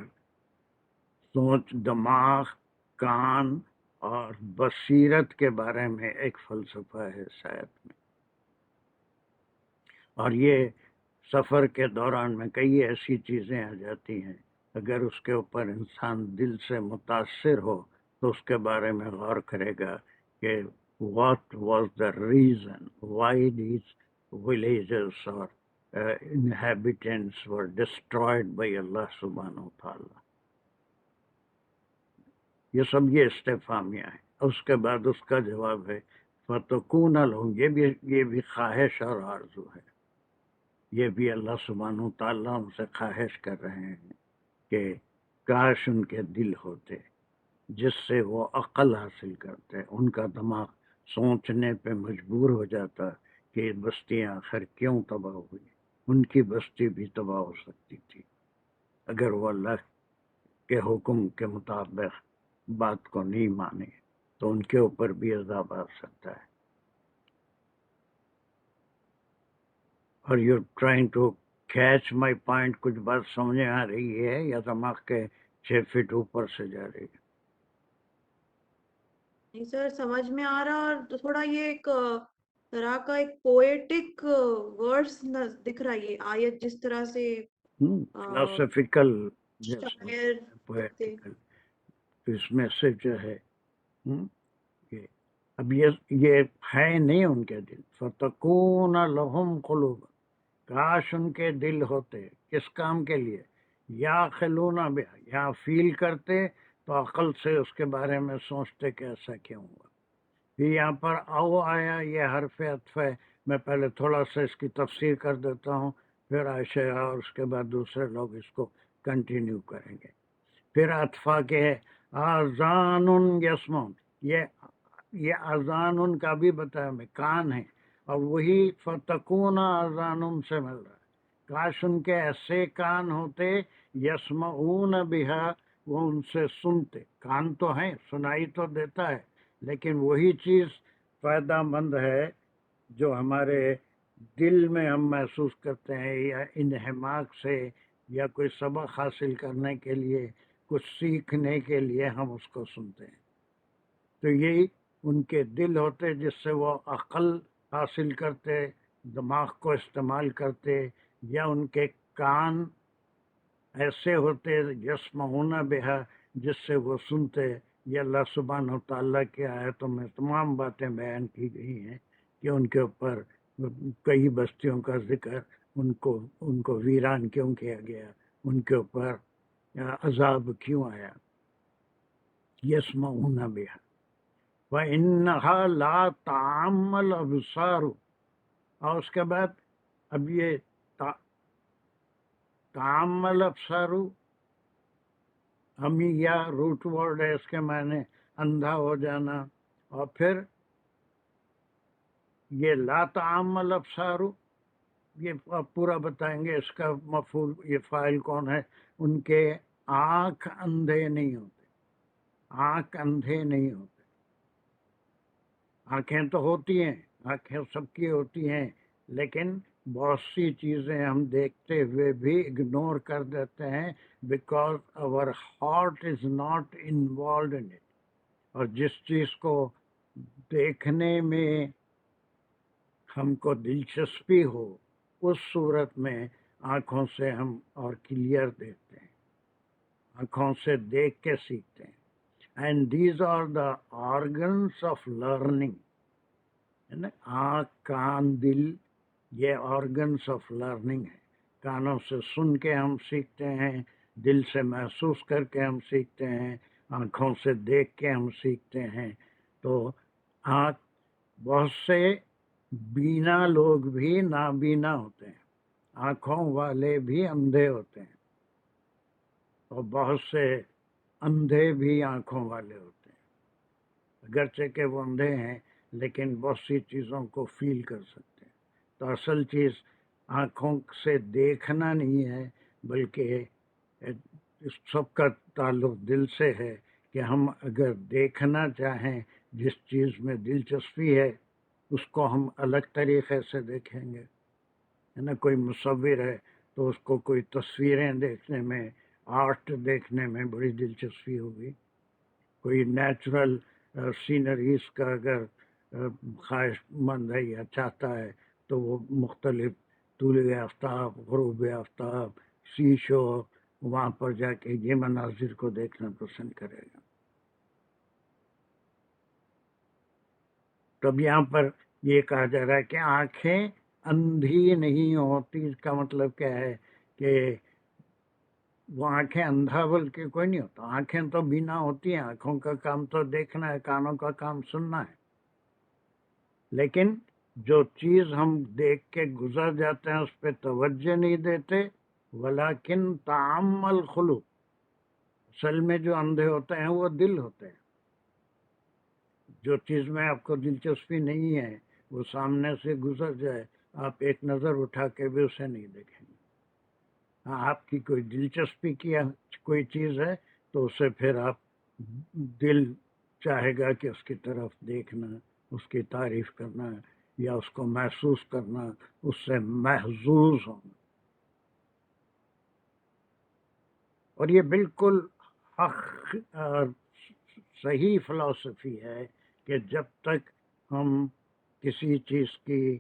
سوچ، دماغ، کان اور بصیرت کے بارے میں ایک فلسفہ ہے شاید میں. اور یہ سفر کے دوران میں کئی ایسی چیزیں آ جاتی ہیں، اگر اس کے اوپر انسان دل سے متاثر ہو تو اس کے بارے میں غور کرے گا کہ what was the reason why these villages or inhabitants were destroyed by Allah subhanahu wa ta'ala. یہ سب یہ استفہامیہ ہے. اس کے بعد اس کا جواب ہے فَتَكُونَ لَهُمْ. یہ بھی خواہش اور آرزو ہے. یہ بھی اللہ سبحانہ و تعالیٰ ان سے خواہش کر رہے ہیں کہ کاش ان کے دل ہوتے جس سے وہ عقل حاصل کرتے، ان کا دماغ سوچنے پہ مجبور ہو جاتا کہ یہ بستیاں آخر کیوں تباہ ہوئی. ان کی بستی بھی تباہ ہو سکتی تھی اگر وہ اللہ کے حکم کے مطابق بات کو نہیں مانے، تو ان کے اوپر بھی عذاب آ سکتا ہے. اور you trying to catch my point. کچھ بات سمجھ آ رہی ہے یا دماغ کے 6 فٹ اوپر سے جا رہی ہے؟ نہیں سر، سمجھ میں آ رہا، اور تھوڑا یہ ایک طرح کا ایک پوئٹک ورڈز دکھ رہا ہے یہ آیت، جس طرح سے فلاسفیکل شاعر لکھتے. پوئٹیکل. تو اس میں سے جو ہے یہ اب یہ ہے نہیں ان کے دل. فتکون لہم قلوب، کاش ان کے دل ہوتے. کس کام کے لیے؟ یعقلون بہا، یا فیل کرتے تو عقل سے اس کے بارے میں سوچتے کہ ایسا کیوں ہوا. پھر یہاں پر او آیا، یہ حرف عطف ہے. میں پہلے تھوڑا سا اس کی تفسیر کر دیتا ہوں، پھر عائشہ اور اس کے بعد دوسرے لوگ اس کو کنٹینیو کریں گے. پھر عطفہ کے آذان یسمعون، یہ آذان ان کا بھی بتایا میں، کان ہے، اور وہی فتکون آذان سے مل رہا ہے. کاش ان کے ایسے کان ہوتے یسمعون بہا، وہ ان سے سنتے. کان تو ہیں، سنائی تو دیتا ہے، لیکن وہی چیز فائدہ مند ہے جو ہمارے دل میں ہم محسوس کرتے ہیں، یا انہماک سے، یا کوئی سبق حاصل کرنے کے لیے، کچھ سیکھنے کے لیے ہم اس کو سنتے ہیں. تو یہی ان کے دل ہوتے جس سے وہ عقل حاصل کرتے، دماغ کو استعمال کرتے، یا ان کے کان ایسے ہوتے یسمعون بہا جس سے وہ سنتے. یہ اللہ سبحانہ و تعالیٰ کی آیتوں میں تمام باتیں بیان کی گئی ہیں کہ ان کے اوپر کئی بستیوں کا ذکر، ان کو ویران کیوں کیا گیا، ان کے اوپر عذاب کیوں آیا. یسمعون بہا وَإِنَّهَا لَا تَعْمَى الْأَبْصَارُ. اور اس کے بعد اب یہ تعمى الأبصار ہمیہ روٹ ورڈ ہے، اس کے معنی اندھا ہو جانا. اور پھر یہ لا تعمى الأبصار، یہ آپ پورا بتائیں گے اس کا مفعول، یہ فاعل کون ہے. ان کے آنکھ اندھے نہیں ہوتے، آنکھ اندھے نہیں ہوتے. آنکھیں تو ہوتی ہیں، آنکھیں سب کی ہوتی ہیں، لیکن بہت سی چیزیں ہم دیکھتے ہوئے بھی اگنور کر دیتے ہیں because our heart is not involved in it. اور جس چیز کو دیکھنے میں ہم کو دلچسپی ہو، اس صورت میں آنکھوں سے ہم اور کلیئر دیکھتے ہیں، آنکھوں سے دیکھ کے سیکھتے ہیں. And these are the organs of learning. آنکھ، کان، دل، یہ آرگنس آف لرننگ ہے. کانوں سے سن کے ہم سیکھتے ہیں، دل سے محسوس کر کے ہم سیکھتے ہیں، آنکھوں سے دیکھ کے ہم سیکھتے ہیں. تو آنکھ، بہت سے بینا لوگ بھی نابینا ہوتے ہیں، آنکھوں والے بھی اندھے ہوتے ہیں، اور بہت سے اندھے بھی آنکھوں والے ہوتے ہیں. اگرچہ کہ وہ اندھے ہیں لیکن بہت سی چیزوں کو فیل کر سکتے ہیں. تو اصل چیز آنکھوں سے دیکھنا نہیں ہے، بلکہ اس سب کا تعلق دل سے ہے کہ ہم اگر دیکھنا چاہیں، جس چیز میں دلچسپی ہے اس کو ہم الگ طریقے سے دیکھیں گے. ہے نا، کوئی مصور ہے تو اس کو کوئی تصویریں دیکھنے میں، آرٹ دیکھنے میں بڑی دلچسپی ہوگی. کوئی نیچرل سینریز کا اگر خواہش مند ہے یا چاہتا ہے تو وہ مختلف طلوع آفتاب، غروب آفتاب، سی شو، وہاں پر جا کے یہ مناظر کو دیکھنا پسند کرے گا. تب یہاں پر یہ کہا جا رہا ہے کہ آنکھیں اندھی نہیں ہوتی. اس کا مطلب کیا ہے کہ وہ آنکھیں اندھا بلکہ کوئی نہیں ہوتا. آنکھیں تو بینا ہوتی ہیں، آنکھوں کا کام تو دیکھنا ہے، کانوں کا کام سننا ہے. لیکن جو چیز ہم دیکھ کے گزر جاتے ہیں اس پہ توجہ نہیں دیتے. ولیکن تعمی القلوب، اصل میں جو اندھے ہوتے ہیں وہ دل ہوتے ہیں. جو چیز میں آپ کو دلچسپی نہیں ہے وہ سامنے سے گزر جائے، آپ ایک نظر اٹھا کے بھی اسے نہیں دیکھیں گے. ہاں، آپ کی کوئی دلچسپی کی کوئی چیز ہے تو اسے پھر آپ دل چاہے گا کہ اس کی طرف دیکھنا، اس کی تعریف کرنا، یا اس کو محسوس کرنا، اس سے محظوظ ہونا. اور یہ بالکل حق اور صحیح فلسفی ہے کہ جب تک ہم کسی چیز کی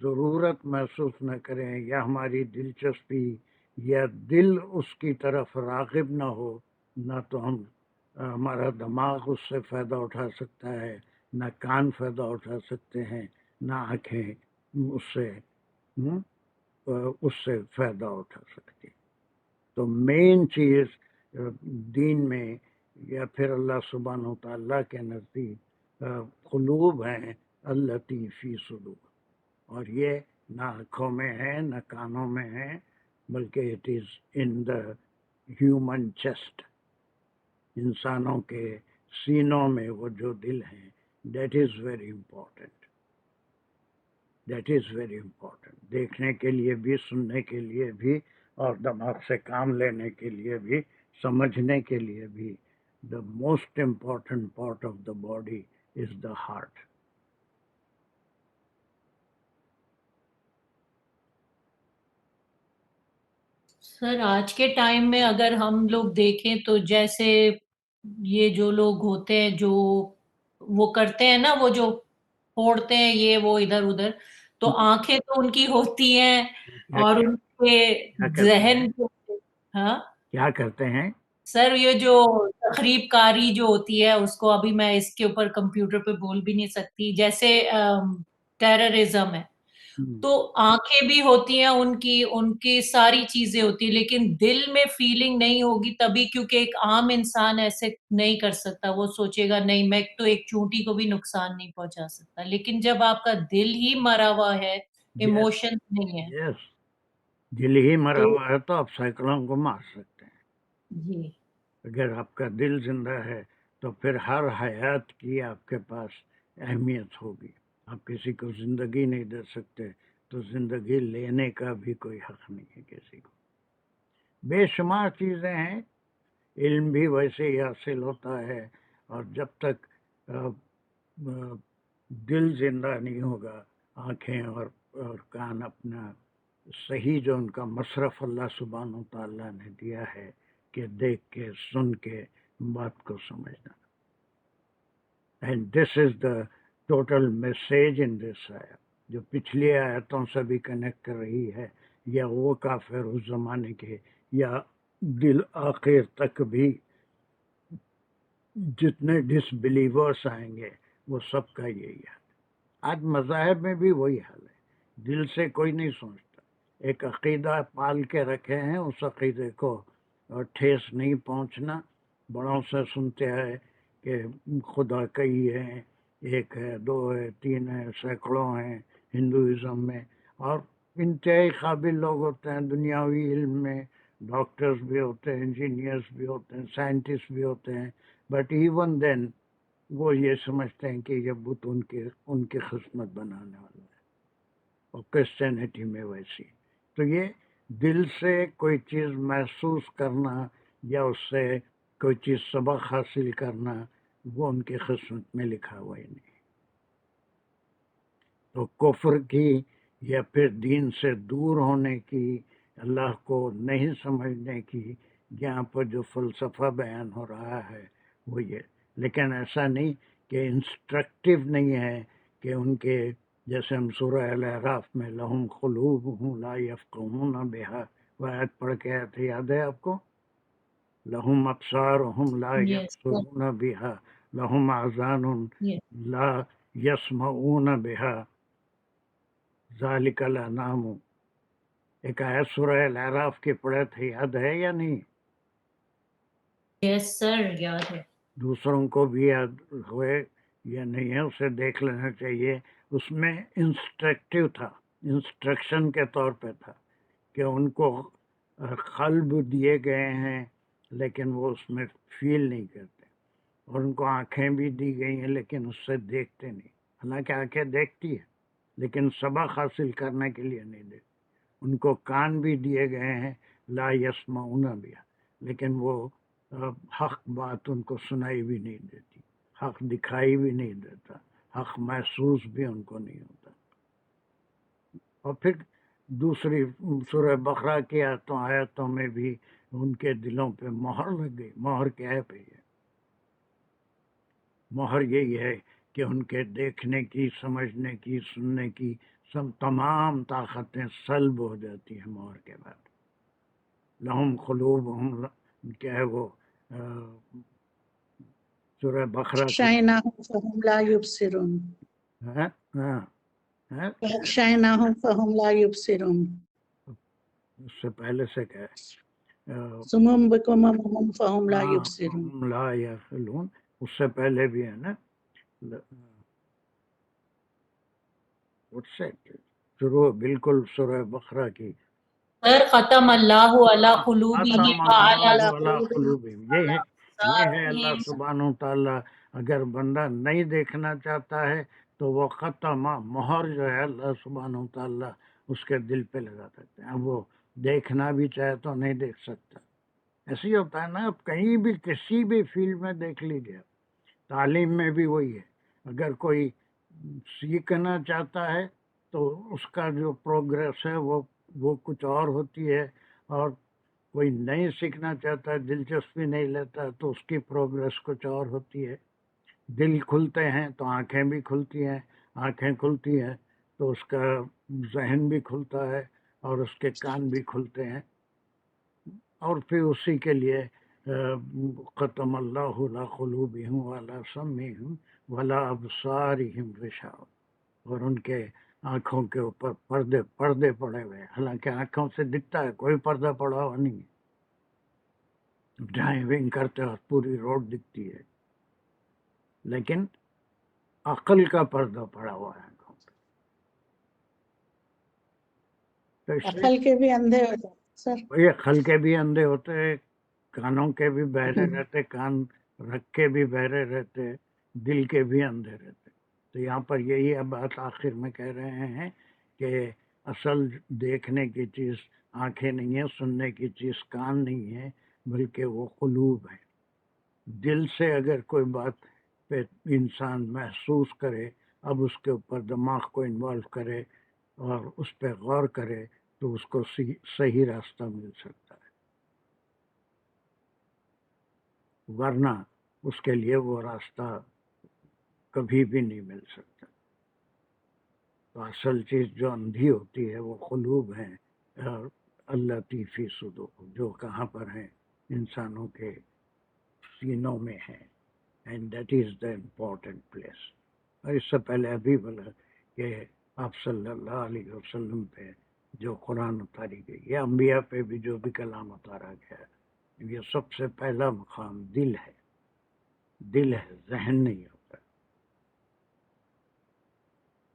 ضرورت محسوس نہ کریں، یا ہماری دلچسپی یا دل اس کی طرف راغب نہ ہو، نہ تو ہمارا دماغ اس سے فائدہ اٹھا سکتا ہے، نہ کان فائدہ اٹھا سکتے ہیں، نہ آنکھیں اس سے فائدہ اٹھا سکتی. تو مین چیز دین میں یا پھر اللہ سبحانہ و تعالیٰ کے نزدیک قلوب ہیں التی فی صدور، اور یہ نہ آنکھوں میں ہے نہ کانوں میں ہے، بلکہ it is in the human chest, انسانوں کے سینوں میں وہ جو دل ہیں. That is very important, that is very important. دیکھنے کے لیے بھی، سننے کے لیے بھی، اور دماغ سے کام لینے کے لیے بھی، سمجھنے کے لیے بھی. The most important part of the body is the heart. Sir آج کے ٹائم میں اگر ہم لوگ دیکھیں تو جیسے یہ جو لوگ ہوتے ہیں جو وہ کرتے ہیں نا، وہ جو پھوڑتے ہیں یہ وہ ادھر ادھر، تو آنکھیں تو ان کی ہوتی ہیں اور ان کے ذہن ہاں کیا کرتے ہیں سر، یہ جو تخریب کاری جو ہوتی ہے اس کو ابھی میں اس کے اوپر کمپیوٹر پہ بول بھی نہیں سکتی، جیسے ٹیررزم ہے، تو آنکھیں بھی ہوتی ہیں ان کی ساری چیزیں ہوتی ہیں، لیکن دل میں فیلنگ نہیں ہوگی تبھی، کیونکہ ایک عام انسان ایسے نہیں کر سکتا. وہ سوچے گا نہیں میں تو ایک چونٹی کو بھی نقصان نہیں پہنچا سکتا. لیکن جب آپ کا دل ہی مرا ہوا ہے، ایموشن نہیں ہے، یس، دل ہی مرا ہوا ہے تو آپ سائیکلوں کو مار سکتے ہیں. جی اگر آپ کا دل زندہ ہے تو پھر ہر حیات کی آپ کے پاس اہمیت ہوگی. آپ کسی کو زندگی نہیں دے سکتے تو زندگی لینے کا بھی کوئی حق نہیں ہے کسی کو. بے شمار چیزیں ہیں، علم بھی ویسے ہی حاصل ہوتا ہے، اور جب تک دل زندہ نہیں ہوگا، آنکھیں اور کان اپنا صحیح جو ان کا مصرف اللہ سبحانہ و تعالیٰ نے دیا ہے کہ دیکھ کے سن کے بات کو سمجھنا. And this is the total message in this آیت، جو پچھلی آیتوں سے بھی کنیکٹ کر رہی ہے. یا وہ کافر اس زمانے کے یا دل آخر تک بھی جتنے ڈس بلیورس آئیں گے وہ سب کا یہی ہے. آج مذاہب میں بھی وہی حال ہے، دل سے کوئی نہیں سوچتا. ایک عقیدہ پال کے رکھے ہیں، اس عقیدے کو ٹھیس نہیں پہنچنا. بڑوں سے سنتے ہیں کہ خدا کئی ہے، ایک ہے، دو ہے، تین ہے، سینکڑوں ہیں ہندوازم میں، اور انتہائی قابل لوگ ہوتے ہیں دنیاوی علم میں. ڈاکٹرز بھی ہوتے ہیں، انجینئرز بھی ہوتے ہیں، سائنٹسٹ بھی ہوتے ہیں، بٹ ایون دین وہ یہ سمجھتے ہیں کہ یہ بت ان کی خدمت بنانے والا ہے. اور کرسچینٹی میں ویسی. تو یہ دل سے کوئی چیز محسوس کرنا یا اس سے کوئی چیز سبق حاصل کرنا، وہ ان کی قسمت میں لکھا ہوا ہی نہیں. تو کفر کی یا پھر دین سے دور ہونے کی، اللہ کو نہیں سمجھنے کی، یہاں پر جو فلسفہ بیان ہو رہا ہے وہ یہ. لیکن ایسا نہیں کہ انسٹرکٹیو نہیں ہے کہ ان کے جیسے ہم سورہ الاعراف میں لہم قلوب لا یفقہون بہا، وہ آیت پڑھ کے آئے تھے، یاد ہے آپ کو؟ لہم ابصارہم لا یبصرون بہا، لہم آذان لا یسمعون بہا، ذالک الانعام. ایک آیت سورہ الاعراف کی پڑھے تھے، یاد ہے یا نہیں؟ یس سر، یاد ہے. دوسروں کو بھی یاد ہوئے یا نہیں ہے اسے دیکھ لینا چاہیے. اس میں انسٹرکٹیو تھا، انسٹرکشن کے طور پہ تھا کہ ان کو قلب دیے گئے ہیں لیکن وہ اس میں فیل نہیں کرتے، اور ان کو آنکھیں بھی دی گئی ہیں لیکن اس سے دیکھتے نہیں. حالانکہ آنکھیں دیکھتی ہے لیکن سبق حاصل کرنے کے لیے نہیں دیکھتی. ان کو کان بھی دیے گئے ہیں لا یسمعون بہا، لیکن وہ حق بات ان کو سنائی بھی نہیں دیتی، حق دکھائی بھی نہیں دیتا، حق محسوس بھی ان کو نہیں ہوتا. اور پھر دوسری سورہ بقرہ کی آیتوں میں بھی ان کے دلوں پہ مہر لگ گئی. مہر کیا ہے بھیا؟ مہر یہی ہے کہ ان کے دیکھنے کی، سمجھنے کی، سننے کی تمام طاقتیں سلب ہو جاتی ہیں مہر کے بعد. لہم قلوب، کیا ہے وہ سورہ بقرہ کی فأغشيناهم فهم لا يبصرون ہاں ہاں ہاں فأغشيناهم فهم لا يبصرون اس سے پہلے سے کیا ہے صم بكم عمي فهم لا ہاں يبصرون ہم لا یعقلون، اس سے پہلے بھی ہے نا شروع بالکل سورہ بقرہ کی سر ختم اللہ علی قلوبہم ختم وعلی اللہ علی قلوبهم قلوبہم، یہ ہے اللہ سبحانہ وتعالیٰ اگر بندہ نہیں دیکھنا چاہتا ہے تو وہ ختم مہر جو ہے اللہ سبحانہ وتعالیٰ اس کے دل پہ لگا سکتے ہیں. اب وہ دیکھنا بھی چاہے تو نہیں دیکھ سکتا. ایسے ہی ہوتا ہے نا، اب کہیں بھی کسی بھی فیلڈ میں دیکھ لیجیے، تعلیم میں بھی وہی ہے. اگر کوئی سیکھنا چاہتا ہے تو اس کا جو پروگریس ہے وہ کچھ اور ہوتی ہے، اور کوئی نہیں سیکھنا چاہتا ہے، دلچسپی نہیں لیتا تو اس کی پروگریس کچھ اور ہوتی ہے. دل کھلتے ہیں تو آنکھیں بھی کھلتی ہیں، آنکھیں کھلتی ہیں تو اس کا ذہن بھی کھلتا ہے اور اس کے کان بھی کھلتے ہیں، اور پھر اسی کے لیے ختم اللہ علی قلوبہم وعلی سمعہم وعلی ابصارہم غشاوہ، اور ان کے آنکھوں کے اوپر پردے پڑے ہوئے، حالانکہ آنکھوں سے دکھتا ہے، کوئی پردہ پڑا ہوا نہیں ہے. ڈرائیونگ کرتے وقت پوری روڈ دکھتی ہے، لیکن عقل کا پردہ پڑا ہوا ہے آنکھوں پہ. تو اس لیے عقل کے بھی اندھے ہو جاتے سر. یہ عقل کے بھی اندھے ہوتے، کانوں کے بھی بہرے رہتے، کان رکھ کے بھی بہرے رہتے، دل کے بھی اندھے رہتے. تو یہاں پر یہی بات آخر میں کہہ رہے ہیں کہ اصل دیکھنے کی چیز آنکھیں نہیں ہے، سننے کی چیز کان نہیں ہے، بلکہ وہ قلوب ہے. دل سے اگر کوئی بات پہ انسان محسوس کرے، اب اس کے اوپر دماغ کو انوالو کرے اور اس پہ غور کرے تو اس کو صحیح راستہ مل سکتا ہے، ورنہ اس کے لیے وہ راستہ کبھی بھی نہیں مل سکتا. تو اصل چیز جو اندھی ہوتی ہے وہ قلوب ہیں، اللاتی فی صدور، جو کہاں پر ہیں، انسانوں کے سینوں میں ہیں. And that is the important place. اور اس سے پہلے ابھی بولا کہ آپ صلی اللہ علیہ وسلم پہ جو قرآن اتاری گئی، یا انبیاء پہ بھی جو بھی کلام اتارا گیا، یہ سب سے پہلا مقام دل ہے. دل ہے، ذہن نہیں ہوتا.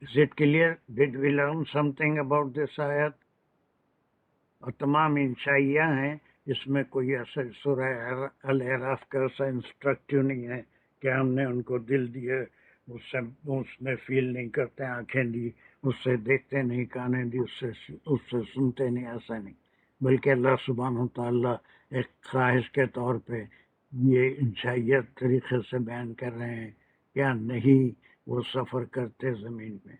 Is it clear? Did we learn something about this ayat? اور تمام انشائیہ ہیں، اس میں کوئی ایسا سورہ الاعراف کا ایسا انسٹرکٹیو نہیں ہے کہ ہم نے ان کو دل دیے، اس میں فیل نہیں کرتے، آنکھیں دی اس سے دیکھتے نہیں، کانیں دی اس سے سنتے نہیں، ایسا نہیں. بلکہ اللہ سبحانہ وتعالیٰ ایک خواہش کے طور پہ یہ انشائیت طریقے سے بیان کر رہے ہیں کیا نہیں وہ سفر کرتے زمین میں.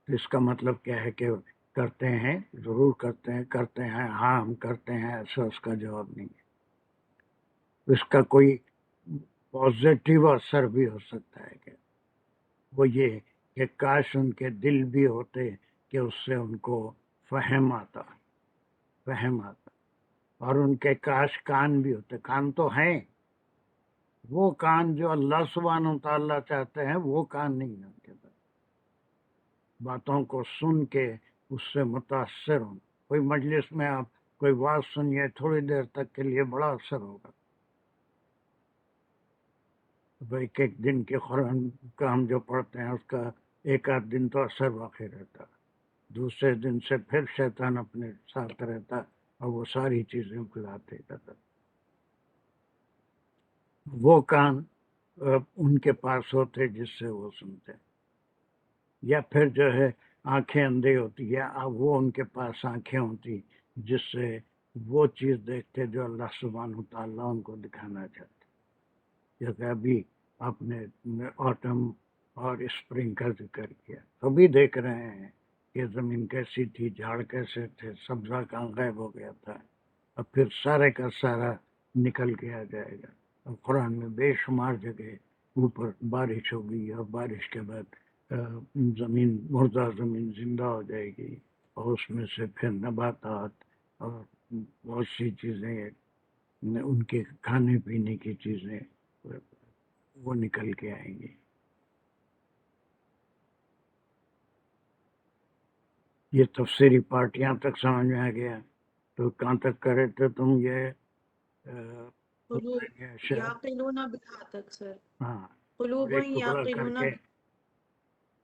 اس کا مطلب کیا ہے کہ کرتے ہیں، ضرور کرتے ہیں، ہاں ہم کرتے ہیں، ایسا اس کا جواب نہیں ہے. اس کا کوئی پازیٹیو اثر بھی ہو سکتا ہے کہ وہ یہ کہ کاش ان کے دل بھی ہوتے کہ اس سے ان کو فہم آتا، اور ان کے کاش کان بھی ہوتے. کان تو ہیں، وہ کان جو اللہ سبحانہ وتعالیٰ چاہتے ہیں وہ کان نہیں ہے ان کے پاس. باتوں کو سن کے اس سے متاثر ہوں. کوئی مجلس میں آپ کوئی بات سنیے، تھوڑی دیر تک کے لیے بڑا اثر ہوگا. ایک ایک دن کے قرآن کا ہم جو پڑھتے ہیں اس کا ایک آدھ دن تو اثر واقع رہتا، دوسرے دن سے پھر شیطان اپنے ساتھ رہتا اور وہ ساری چیزیں بھلاتے کرتا. وہ کان ان کے پاس ہوتے جس سے وہ سنتے، یا پھر جو ہے آنکھیں اندھی ہوتی، یا وہ ان کے پاس آنکھیں ہوتی جس سے وہ چیز دیکھتے جو اللہ سبحانہ وتعالیٰ ان کو دکھانا چاہتے. جیسے ابھی آپ نے آٹم اور اسپرنگ کا ذکر کیا، ابھی دیکھ رہے ہیں کہ زمین کیسی تھی، جھاڑ کیسے تھے، سبزہ کہاں غائب ہو گیا تھا، اب پھر سارے کا سارا نکل کے آ جائے گا. اور قرآن میں بے شمار جگہ اوپر بارش ہوگی اور بارش کے بعد زمین، مردہ زمین زندہ ہو جائے گی، اور اس میں سے پھر نباتات اور بہت سی چیزیں ان کے کھانے پینے کی چیزیں وہ نکل کے آئیں گی. یہ تفسیری پارٹ یہاں تک سمجھ میں آ گیا. تو کہاں تک کرے تھے تم یہ یعقلون بہا تک سر. ہاں قلوب ایک ٹکڑا کر یعقلون کے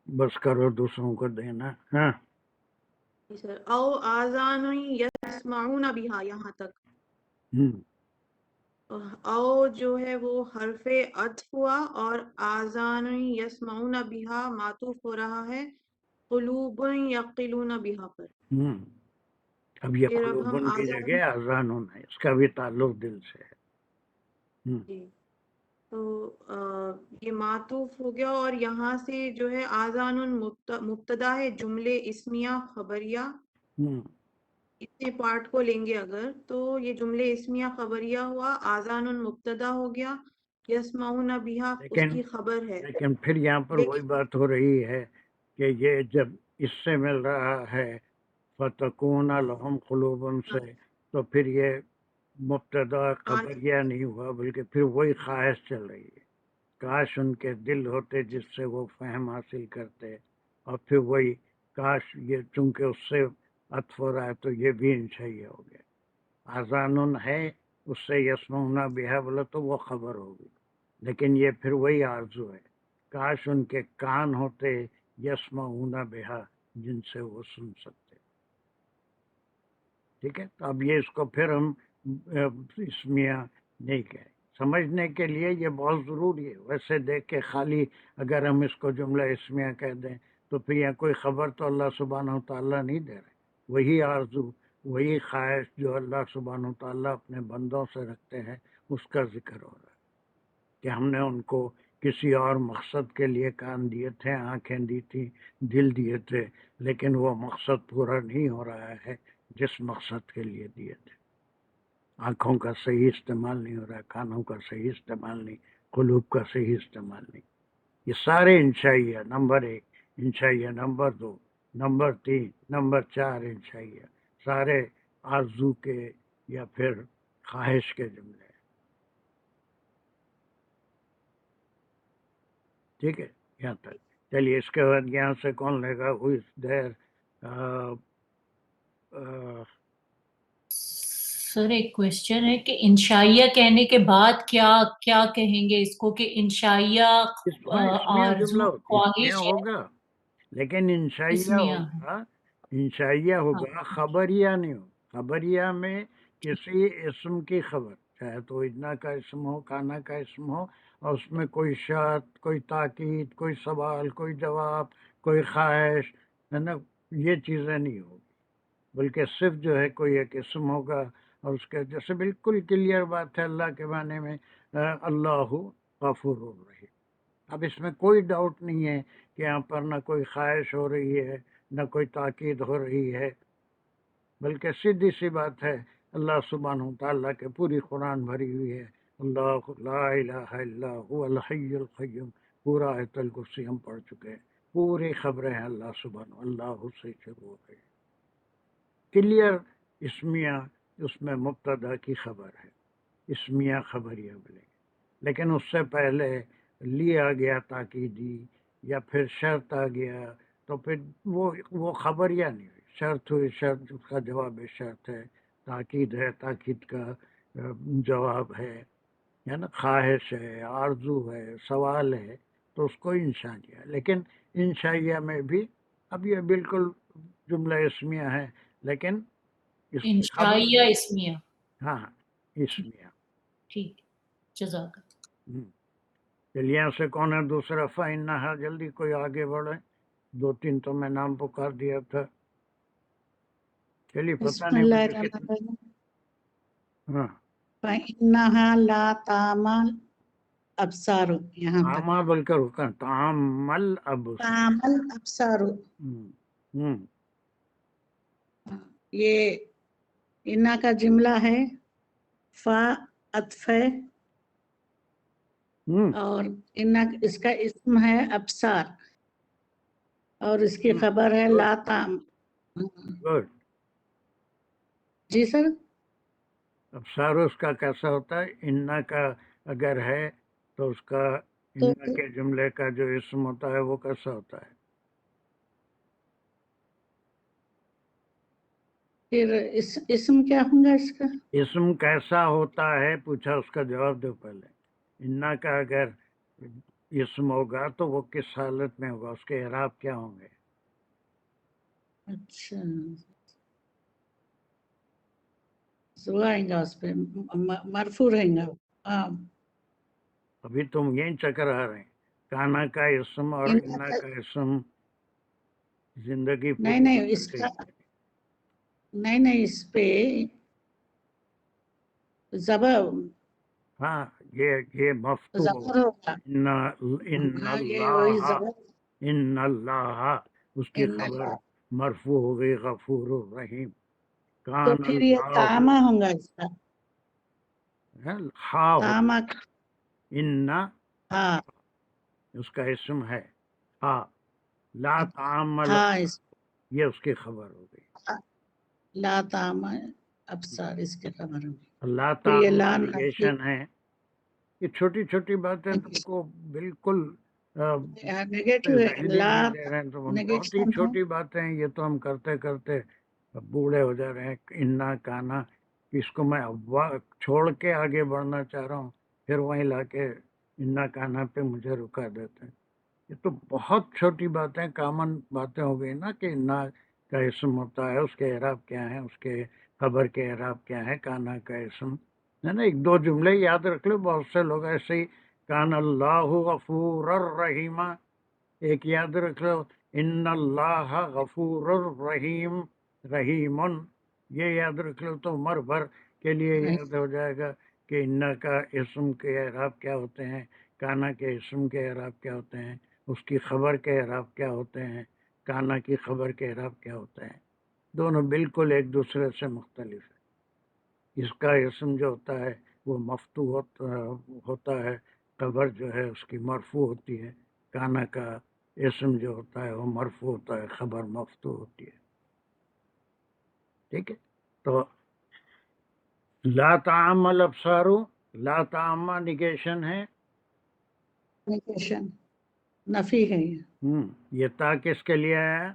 بس کرو دوسروں کو دینا. ہاں سر. او آذان یسمعون بہا یہاں تک. او جو ہے وہ حرف عطف ہوا اور آذان یسمعون بہا معطوف ہو رہا ہے قلوب یعقلون بہا پر. اب یہ پھر اب ہم قلوبن کی آذان جگہ اذان ہے، اس کا بھی تعلق دل سے ہے. جی تو یہ معطوف ہو گیا اور یہاں سے جو ہے آذان مبتدا ہے جملے اسمیہ خبریہ. اتنے پارٹ کو لیں گے اگر تو یہ جملے اسمیہ خبریہ ہوا، آذان مبتدا ہو گیا، یسمعون بہا اس کی خبر ہے. لیکن پھر یہاں پر وہی بات ہو رہی ہے کہ یہ جب اس سے مل رہا ہے فتکون لہم قلوبن سے، تو پھر یہ مبتدا خبریہ نہیں ہوا بلکہ پھر وہی خواہش چل رہی ہے. کاش ان کے دل ہوتے جس سے وہ فہم حاصل کرتے، اور پھر وہی کاش یہ چونکہ اس سے عطف ہو رہا ہے تو یہ بھی انشائیہ ہو گیا. آذان ہے اس سے یسمعون بہا بولا تو وہ خبر ہوگی، لیکن یہ پھر وہی آرزو ہے کاش ان کے کان ہوتے یسمعون بہا جن سے وہ سن سکتے. ٹھیک ہے، تو اب یہ اس کو پھر ہم اسمیہ نہیں کہیں. سمجھنے کے لیے یہ بہت ضروری ہے. ویسے دیکھ کے خالی اگر ہم اس کو جملہ اسمیہ کہہ دیں تو پھر یہاں کوئی خبر تو اللہ سبحانہ و تعالیٰ نہیں دے رہے. وہی آرزو، وہی خواہش جو اللہ سبحانہ و تعالیٰ اپنے بندوں سے رکھتے ہیں اس کا ذکر ہو رہا ہے کہ ہم نے ان کو کسی اور مقصد کے لیے کان دیے تھے، آنکھیں دی تھی، دل دیے تھے، لیکن وہ مقصد پورا نہیں ہو رہا ہے جس مقصد کے لیے دیے تھے. آنکھوں کا صحیح استعمال نہیں ہو رہا، کانوں کا صحیح استعمال نہیں، قلوب کا صحیح استعمال نہیں. یہ سارے انشائیہ، نمبر 1 انشائیہ، نمبر 2، نمبر 3، نمبر 4 انشائیہ، سارے آرزو کے یا پھر خواہش کے جملے. ٹھیک ہے یہاں تک. چلیے اس کے بعد یہاں سے کون لے گا؟ who is there؟ سر ایک کوشچن ہے کہ انشائیہ کہنے کے بعد کیا کیا کہیں گے اس کو کہ انشائیہ آرزو خواہش ہوگا، لیکن انشائیہ ہوگا، خبریہ نہیں ہو. خبریہ میں کسی اسم کی خبر، چاہے تو اجنا کا اسم ہو، کانا کا اسم ہو، اور اس میں کوئی شرط، کوئی تاکید، کوئی سوال، کوئی جواب، کوئی خواہش ہے نا، یہ چیزیں نہیں ہوگی، بلکہ صرف جو ہے کوئی ایک اسم ہوگا. اور اس کے جیسے بالکل کلیئر بات ہے اللہ کے معنی میں اللہ غفور الرحیم. اب اس میں کوئی ڈاؤٹ نہیں ہے کہ یہاں پر نہ کوئی خواہش ہو رہی ہے نہ کوئی تاکید ہو رہی ہے، بلکہ سیدھی سی بات ہے. اللہ سبحانہ وتعالیٰ کے پوری قرآن بھری ہوئی ہے اللہ لا الہ الا هو الحی القیوم. پورا آیت الکرسی ہم پڑھ چکے ہیں، پوری خبریں ہیں اللہ سبحانہ، اللہ سے شروع ہو گئی کلیئر. اسمیہ اس میں مبتدا کی خبر ہے، اسمیہ خبریہ بولے. لیکن اس سے پہلے لیا گیا تاکیدی یا پھر شرط آ گیا تو پھر وہ خبریہ نہیں ہوئی. شرط ہوئی، شرط اس کا جواب شرط ہے، تاکید ہے، تاکید کا جواب ہے نا، خواہش ہے، آرزو ہے، سوال ہے، تو اس کو انشائیہ. لیکن انشائیہ میں بھی اب یہ بالکل جملہ اسمیہ ہے لیکن اس کی خبر انشائیہ اسمیہ. ہاں اسمیہ. ٹھیک، جزاک اللہ. چلیے یہاں سے کون ہے دوسرا؟ فَإِنَّهَا، جلدی کوئی آگے بڑھے. 2-3 تو میں نام پکار دیا تھا. چلیے پتہ بسم نہیں اللہ مجھے الرحمن کتنا. الرحیم. ہاں فَإِنَّهَا لَا تَعْمَلُ الْأَبْصَارُ، یہاں تک. تعمل بول کر رکا، تعمل ابصار. تعمل ابصار، یہ انا کا جملہ ہے، فا عطف ہے، اور انا اس کا اسم ہے ابصار، اور اس کی خبر ہے لا تعمل. گڈ. جی سر. ابصار اس کا کیسا ہوتا ہے؟ انا کا اگر ہے تو اس کا تو انا کے جملے کا جو اسم ہوتا ہے وہ کیسا ہوتا ہے؟ پھر اسم کیا ہوگا اس کا؟ اسم کیسا ہوتا ہے پوچھا، اس کا جواب دو پہلے۔ انا کا اگر اسم ہوگا تو وہ کس حالت میں ہوگا، اس کے اعراب کیا ہوں گے؟ اچھا وہ آئیں گا اس پہ مرفوع رہیں گا۔ ہاں ابھی تم یہیں چکر آ رہے ہیں، کانا کا اسم اور ان- انا کا اسم زندگی نہیں پوری نہیں بدل اس گئی۔ کا نہیں اس پہ زبر ہاں یہ مفتوح زبر ہوگا۔ ان ہاں یہ وہی اللہ، زبر ان اللہ، اس کی ان خبر اللہ، مرفوع ہو گئی غفور الرحیم۔ تو کان پھر یہ اللہ تامہ ہوں گا اس کا، ہا ہو، تامہ ان ہاں اس کا اسم ہے، ہا لا تعامل، ہاں اس یہ اس کی خبر ہو گئی۔ لا تامہ ابصار اس کے خبر ہوگی۔ اللہ پھر یہ لا تعالی نفی نگیشن ہے۔ یہ چھوٹی چھوٹی باتیں تم کو بالکل نگیٹو ہے، ویلیو لا نہیں دے رہے ہیں، تو بہت ہی نگیشن ہے۔ چھوٹی باتیں ہیں، یہ تو ہم کرتے کرتے بوڑھے ہو جا رہے ہیں۔ انا کانا، اس کو میں چھوڑ کے آگے بڑھنا چاہ رہا ہوں، پھر وہیں لا کے انا کانا پہ مجھے رکا دیتے ہیں۔ یہ تو بہت چھوٹی باتیں، کامن باتیں ہو گئی نا، کہ انا کا اسم ہوتا ہے، اس کے اعراب کیا ہیں، اس کے خبر کے اعراب کیا ہے، کانا کا اسم ہے نا۔ ایک دو جملے یاد رکھ لو، بہت سے لوگ ایسے ہی کان اللہ غفور الرحیم، ایک یاد رکھ لو ان اللہ غفور الرحیم، رحیم، یہ یاد رکھ لو تو عمر بھر کے لیے یاد ہو جائے گا کہ انا کا اسم کے اعراب کیا ہوتے ہیں، کانا کے اسم کے اعراب کیا ہوتے ہیں، اس کی خبر کے اعراب کیا ہوتے ہیں، کانا کی خبر کے اعراب کیا ہوتے ہیں۔ دونوں بالکل ایک دوسرے سے مختلف ہے۔ اس کا اسم جو ہوتا ہے وہ مفتوح ہوتا ہے، خبر جو ہے اس کی مرفوع ہوتی ہے۔ کانا کا اسم جو ہوتا ہے وہ مرفوع ہوتا ہے، خبر مفتوح ہوتی ہے۔ ٹھیک ہے، تو لا تعامل ابصارو، لا تعامل نگیشن ہے، نگیشن نفی ہے یہ۔ یہ تا کس کے لیے ہے؟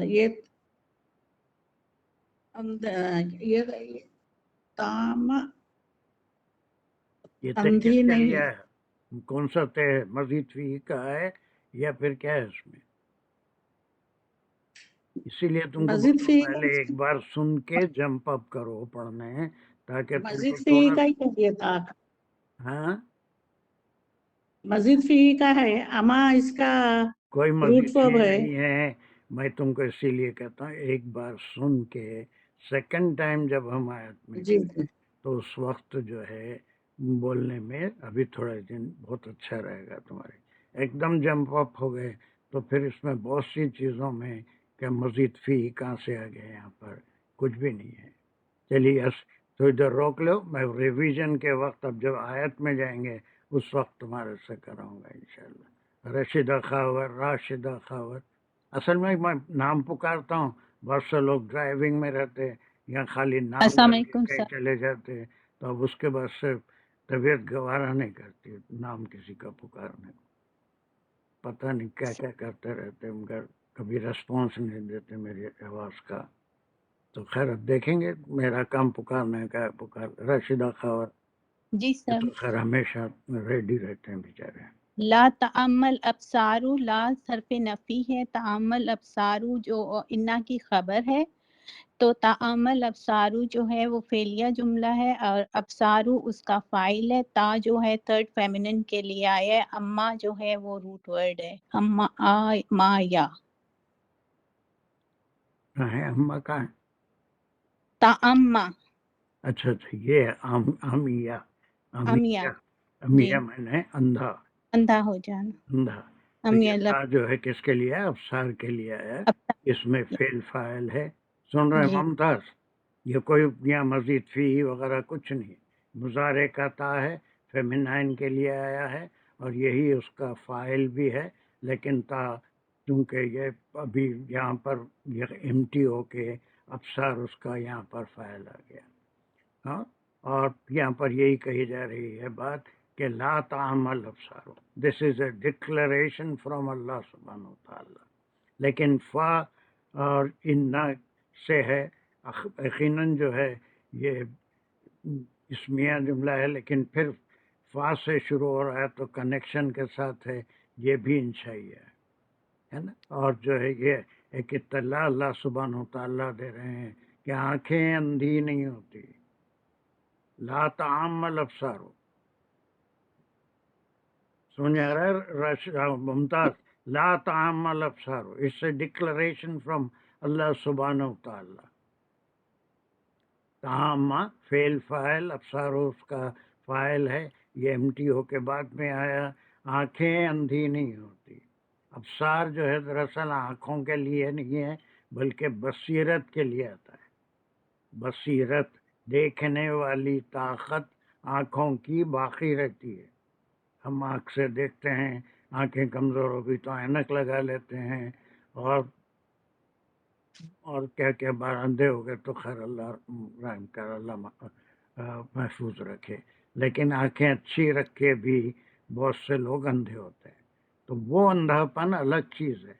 یہ تامہ یہ تے اندھی کس کے نہیں، لیے ہے؟ کون سا تے ہے؟ مزید فی کا ہے یا پھر کیا ہے اس میں؟ اسی لیے تم کو مزید بولتا ہوں فی پہلے ایک بار سن کے جمپ اپ کرو پڑھنے، تاکہ تم مزید کو فی تھوڑا کا ہی کہیے تھا، ہاں مزید فی کا ہے، اما اس کا کوئی روٹ مزید ورب فی ہے۔ نہیں ہے۔ میں تم کو اسی لیے کہتا ہوں ایک بار سن کے سیکنڈ ٹائم جب ہم آیت میں جی جائیں تو اس وقت جو ہے بولنے میں ابھی تھوڑے دن بہت اچھا رہے گا تمہارے۔ ایک دم جمپ اپ ہو گئے تو پھر اس میں بہت سی چیزوں میں کہ مزید فی کہاں سے آ گئے، یہاں پر کچھ بھی نہیں ہے۔ چلیے تو ادھر روک لو، میں ریویژن کے وقت اب جب آیت میں جائیں گے اس وقت تمہارے سے کراؤں گا انشاءاللہ۔ رشیدہ خاور، راشدہ خاور، اصل میں نام پکارتا ہوں، بہت سے لوگ ڈرائیونگ میں رہتے یا خالی نام السلام لے کے علیکم کہیں سر۔ چلے جاتے، تو اب اس کے بعد سے طبیعت گوارا نہیں کرتی نام کسی کا پکارنے کو۔ پتہ نہیں کیا کیا کرتے رہتے، مگر کبھی ریسپانس نہیں دیتے میری آواز کا۔ تو خیر اب دیکھیں گے، میرا کام پکارنے کا ہے، پکار راشدہ خاور، جی یہ سر، تو خیر ہمیشہ ریڈی رہتے ہیں بیچارے۔ لا تعمل ابصارو، لا حرف نفی ہے، تعمل ابصارو جو انا کی خبر ہے، تو تعمل ابصارو جو ہے وہ فعلیہ جملہ ہے، اور ابصارو اس کا فاعل ہے، تا جو ہے تھرڈ فیمنن کے لیے آیا ہے، اما جو ہے وہ روٹ ورڈ ہے، اما ما یا کہاں ہے اما؟ کہاں ہے؟ تعما اچھا اچھا، یہ ہے امیہ، امیا، امیہ، جی امیہ میں نے اندھا، اندھا ہو جانا، اندھا۔ تو یہ امیا تا جو ہے کس کے لیے ہے؟ ابصار کے لیے ہے۔ اس میں فعل فاعل ہے، سن رہے ہیں جی ممتاز؟ یہ کوئی یہاں مزید فی وغیرہ کچھ نہیں، مضارع کا تا ہے، فیمینائن کے لیے آیا ہے، اور یہی اس کا فاعل بھی ہے، لیکن تا کیونکہ یہ ابھی یہاں پر یہ امٹی ہو کے ابصار اس کا یہاں پر فاعل آ گیا. ہاں، اور یہاں پر یہی کہی جا رہی ہے بات کہ لا تعمل ابصار. دس از اے ڈکلریشن فرام اللہ سبحانہ و تعالیٰ. لیکن فا اور انا سے ہے، یقیناً جو ہے یہ اسمیہ جملہ ہے، لیکن پھر فا سے شروع ہو رہا ہے تو کنیکشن کے ساتھ ہے، یہ بھی انشائیہ ہے نا. اور جو ہے یہ ایک اطلاع اللہ سبحانہ و تعالیٰ دے رہے ہیں کہ آنکھیں اندھی نہیں ہوتی. لا تعمل ابصار. سمجھ آ رہا ہے ممتاز؟ لا تعمل ابصار، اس سے ڈکلریشن فرام اللہ سبحانہ و تعالیٰ. تعامہ فعل فاعل، ابصار اس کا فاعل ہے، یہ امٹی ہو کے بعد میں آیا. آنکھیں اندھی نہیں ہوتی. ابصار جو ہے دراصل آنکھوں کے لیے نہیں ہے بلکہ بصیرت کے لیے آتا ہے. بصیرت، دیکھنے والی طاقت آنکھوں کی باقی رہتی ہے. ہم آنکھ سے دیکھتے ہیں، آنکھیں کمزور ہو گئی تو اینک لگا لیتے ہیں، اور کیا بار اندھے ہو گئے تو خیر اللہ رحم کر، اللہ محفوظ رکھے. لیکن آنکھیں اچھی رکھ کے بھی بہت سے لوگ اندھے ہوتے ہیں. تو وہ اندھاپن الگ چیز ہے.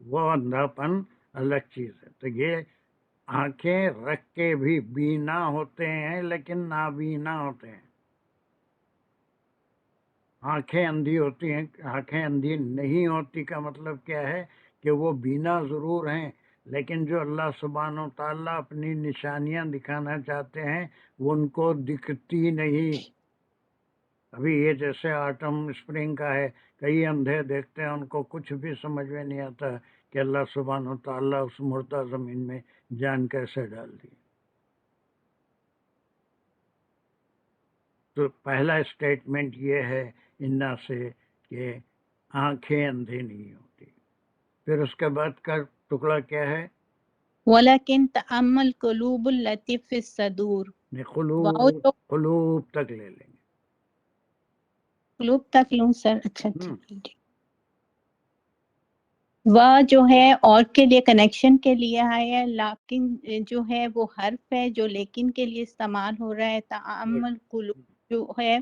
وہ اندھاپن الگ چیز ہے. تو یہ آنکھیں رکھ کے بھی بینا ہوتے ہیں لیکن نابینا ہوتے ہیں. آنکھیں اندھی ہوتی ہیں، آنکھیں اندھی نہیں ہوتی کا مطلب کیا ہے کہ وہ بینا ضرور ہیں، لیکن جو اللہ سبحانہ و تعالیٰ اپنی نشانیاں دکھانا چاہتے ہیں وہ ان کو دکھتی نہیں. ابھی یہ جیسے آٹم اسپرنگ کا ہے، کئی اندھے دیکھتے ہیں، ان کو کچھ بھی سمجھ میں نہیں آتا کہ اللہ سبحانہ و تعالیٰ اس مردہ زمین میں جان کیسے ڈال دی. تو پہلا اسٹیٹمنٹ یہ ہے انا سے کہ آنکھیں اندھی نہیں ہوتی. پھر اس کے بعد کا ٹکڑا کیا ہے؟ وَلَكِنْ تَأَمَّلْ قُلُوبُ الَّتِي فِي الصُّدُورِ. واؤ جو قلوب تک لے لیں گے. قلوب تک لوں سر؟ اچھا ٹھیک. وا جو ہے اور کے لیے کنیکشن کے لیے ہے، لیکن جو ہے وہ حرف ہے جو لیکن کے لیے استعمال ہو رہا ہے. تعامل قلوب جو ہے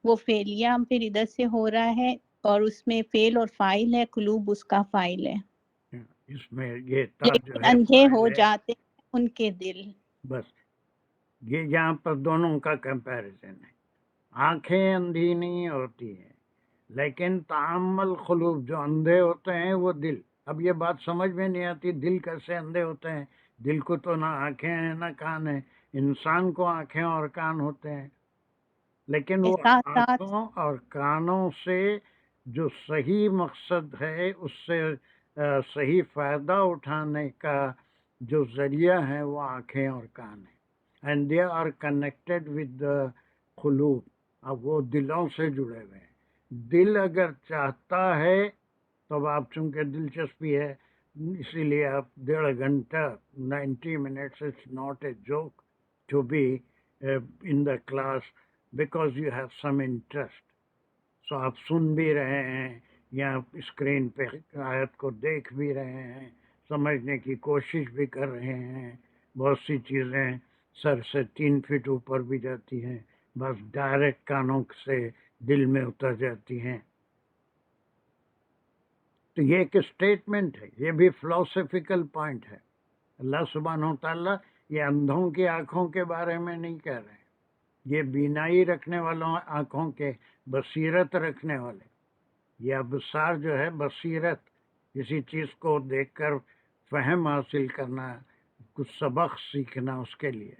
وہ فعلیہ پھر ادھر سے ہو رہا ہے، اور اس میں فعل اور فاعل ہے، قلوب اس کا فاعل ہے. اس میں یہ تا جو لیکن ہے اندھے فاعل ہو ہے. جاتے ہیں ان کے دل. بس یہ یہاں پر دونوں کا کمپیریزن ہے. آنکھیں اندھی نہیں ہوتی ہیں لیکن تعامل قلوب، جو اندھے ہوتے ہیں وہ دل. اب یہ بات سمجھ میں نہیں آتی دل کیسے اندھے ہوتے ہیں. دل کو تو نہ آنکھیں ہیں نہ کان ہیں. انسان کو آنکھیں اور کان ہوتے ہیں، لیکن وہ ساتھ ساتھ آنکھوں اور کانوں سے جو صحیح مقصد ہے، اس سے صحیح فائدہ اٹھانے کا جو ذریعہ ہے وہ آنکھیں اور کان ہیں. And they are connected with the قلوب. اب وہ دلوں سے جڑے ہوئے ہیں. دل اگر چاہتا ہے تو اب آپ چونکہ دلچسپی ہے اسی لیے آپ 1.5 گھنٹہ 90 minutes it's not a joke to be in the class because you have some interest. So آپ سن بھی رہے ہیں یا اسکرین پہ آیت کو دیکھ بھی رہے ہیں، سمجھنے کی کوشش بھی کر رہے ہیں. بہت سی چیزیں سر سے 3 فٹ اوپر بھی جاتی ہیں، بس ڈائریکٹ کانوں سے دل میں اتر جاتی ہیں. تو یہ ایک اسٹیٹمنٹ ہے، یہ بھی فلاسفیکل پوائنٹ ہے. اللہ سبحانہ و تعالیٰ یہ اندھوں کی آنکھوں کے بارے میں نہیں کہہ رہے ہیں، یہ بینائی رکھنے والوں آنکھوں کے، بصیرت رکھنے والے. یہ ابصار جو ہے بصیرت، کسی چیز کو دیکھ کر فہم حاصل کرنا، کچھ سبق سیکھنا، اس کے لیے.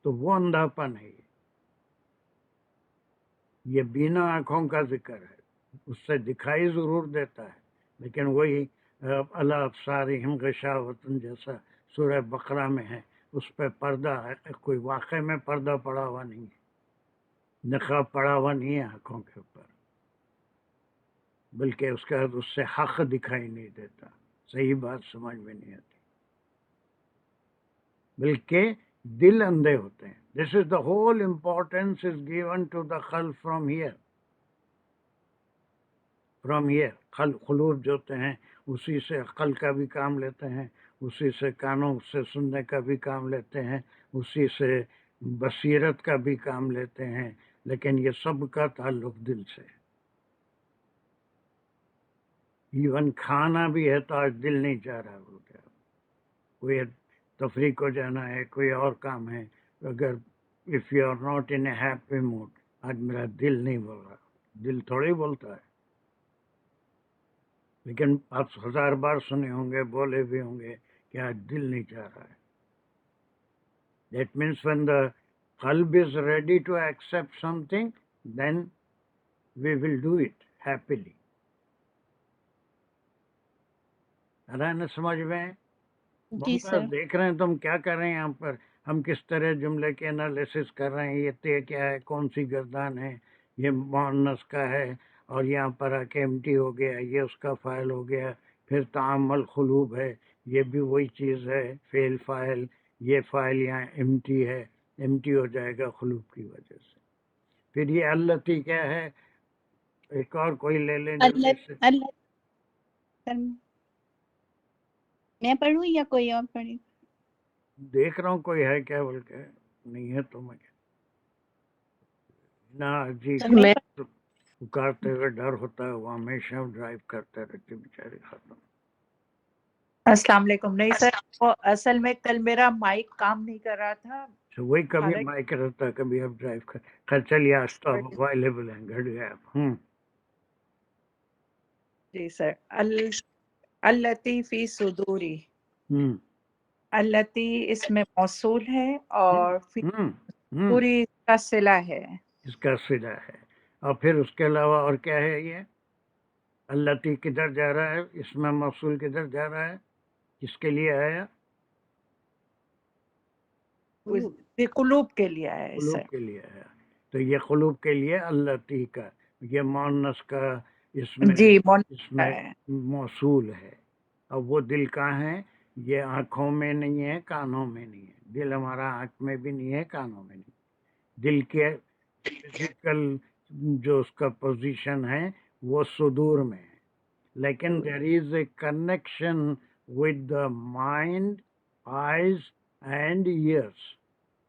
تو وہ اندھاپن ہے. یہ بینا آنکھوں کا ذکر ہے، اس سے دکھائی ضرور دیتا ہے لیکن وہی اللہ ابصارہم غشاوۃ جیسا سورہ بقرہ میں ہے، اس پہ پردہ ہے. کوئی واقع میں پردہ پڑا ہوا نہیں ہے، نقاب پڑا ہوا نہیں ہے آنکھوں کے اوپر، بلکہ اس کے بعد اس سے حق دکھائی نہیں دیتا. صحیح بات سمجھ میں نہیں آتی، بلکہ دل اندھے ہوتے ہیں. This is the whole importance is given to the خلق فرام ہیئر. فرام یہ قلوب جو ہوتے ہیں اسی سے عقل کا بھی کام لیتے ہیں, اسی سے کانوں سے سننے کا بھی کام لیتے ہیں, اسی سے بصیرت کا بھی کام لیتے ہیں, لیکن یہ سب کا تعلق دل سے. ایون کھانا بھی ہے تو آج دل نہیں چاہ رہا بولتے, کوئی تفریح کو جانا ہے, کوئی اور کام ہے, اگر if you are not in a happy mood, آج میرا دل نہیں بول رہا, دل تھوڑی بولتا ہے. لیکن آپ 1000 بار سنے ہوں گے, بولے بھی ہوں گے کہ آج دل نہیں چاہ رہا ہے. That means when the qalb is ready to accept something, then we will do it happily. آ رہا ہے نا سمجھ میں؟ جی ممتاز سر. دیکھ رہے ہیں تو ہم کیا کر رہے ہیں یہاں پر, ہم کس طرح جملے کے انالیسس کر رہے ہیں. یہ تے کیا ہے, کون سی گردان ہے, یہ مؤنث کا ہے, اور یہاں پر آ کے امٹی ہو گیا, یہ اس کا فاعل ہو گیا. پھر تعامل قلوب ہے, یہ بھی وہی چیز ہے, فعل فاعل, یہ فاعل یہاں امٹی ہے, امٹی ہو جائے گا قلوب کی وجہ سے. پھر یہ التی کیا ہے, ایک اور کوئی لے لیں جلدی سے. اللہ سر میں پڑھوں یا کوئی اور پڑھے؟ دیکھ رہا ہوں کوئی ہے کیا بول کے, نہیں ہے تو میں نا جی سر میں پکارتے ہوئے ڈر ہوتا ہے, وہ ہمیشہ ڈرائیو کرتے رہتے بیچارے. ختم. السلام علیکم. نہیں سر, وہ اصل میں کل میرا مائک کام نہیں کر رہا تھا. وہی کبھی حالانکہ مائک رہتا ہے, کبھی آپ ڈرائیو کر. خیر چلیے, آج تو آپ اویلیبل ہیں, گھٹ گئے آپ. جی سر, التی فی صدوری, ہوں التی اس میں موصول ہے اور فی صدوری اس کا صلہ ہے. اس کا صلہ ہے. اور پھر اس کے علاوہ اور کیا ہے یہ التی کدھر جا رہا ہے, اس میں موصول کدھر جا رہا ہے, کس کے لیے آیا؟ قلوب کے لیے ہے سر. قلوب کے لیے آیا. تو یہ قلوب کے لیے التی کا, یہ مؤنث کا اس میں جی اس میں موصول ہے. اب وہ دل کہاں ہے؟ یہ آنکھوں میں نہیں ہے, کانوں میں نہیں ہے. دل ہمارا آنکھ میں بھی نہیں ہے, کانوں میں نہیں. دل کے فزیکل جو اس کا پوزیشن ہے وہ صدور میں ہے, لیکن there is a connection with the mind, eyes and ears.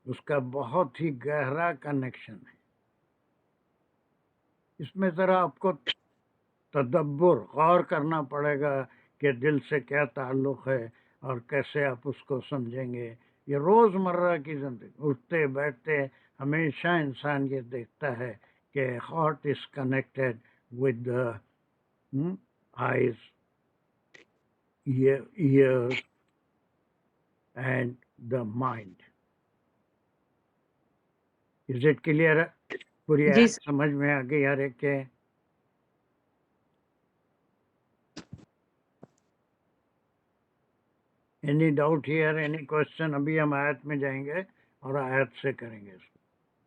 اس کا بہت ہی گہرا کنیکشن ہے. اس میں ذرا آپ کو تدبر, غور کرنا پڑے گا کہ دل سے کیا تعلق ہے اور کیسے آپ اس کو سمجھیں گے. یہ روز مرہ کی زندگی, اٹھتے بیٹھتے ہمیشہ انسان یہ دیکھتا ہے کہ heart is connected with the eyes, ears and the mind. Is it clear? پوری جی آیت سمجھ میں آ گئی ہر ایک کے؟ Any doubt here, any question? ابھی ہم آیت میں جائیں گے اور آیت سے کریں گے اس کو.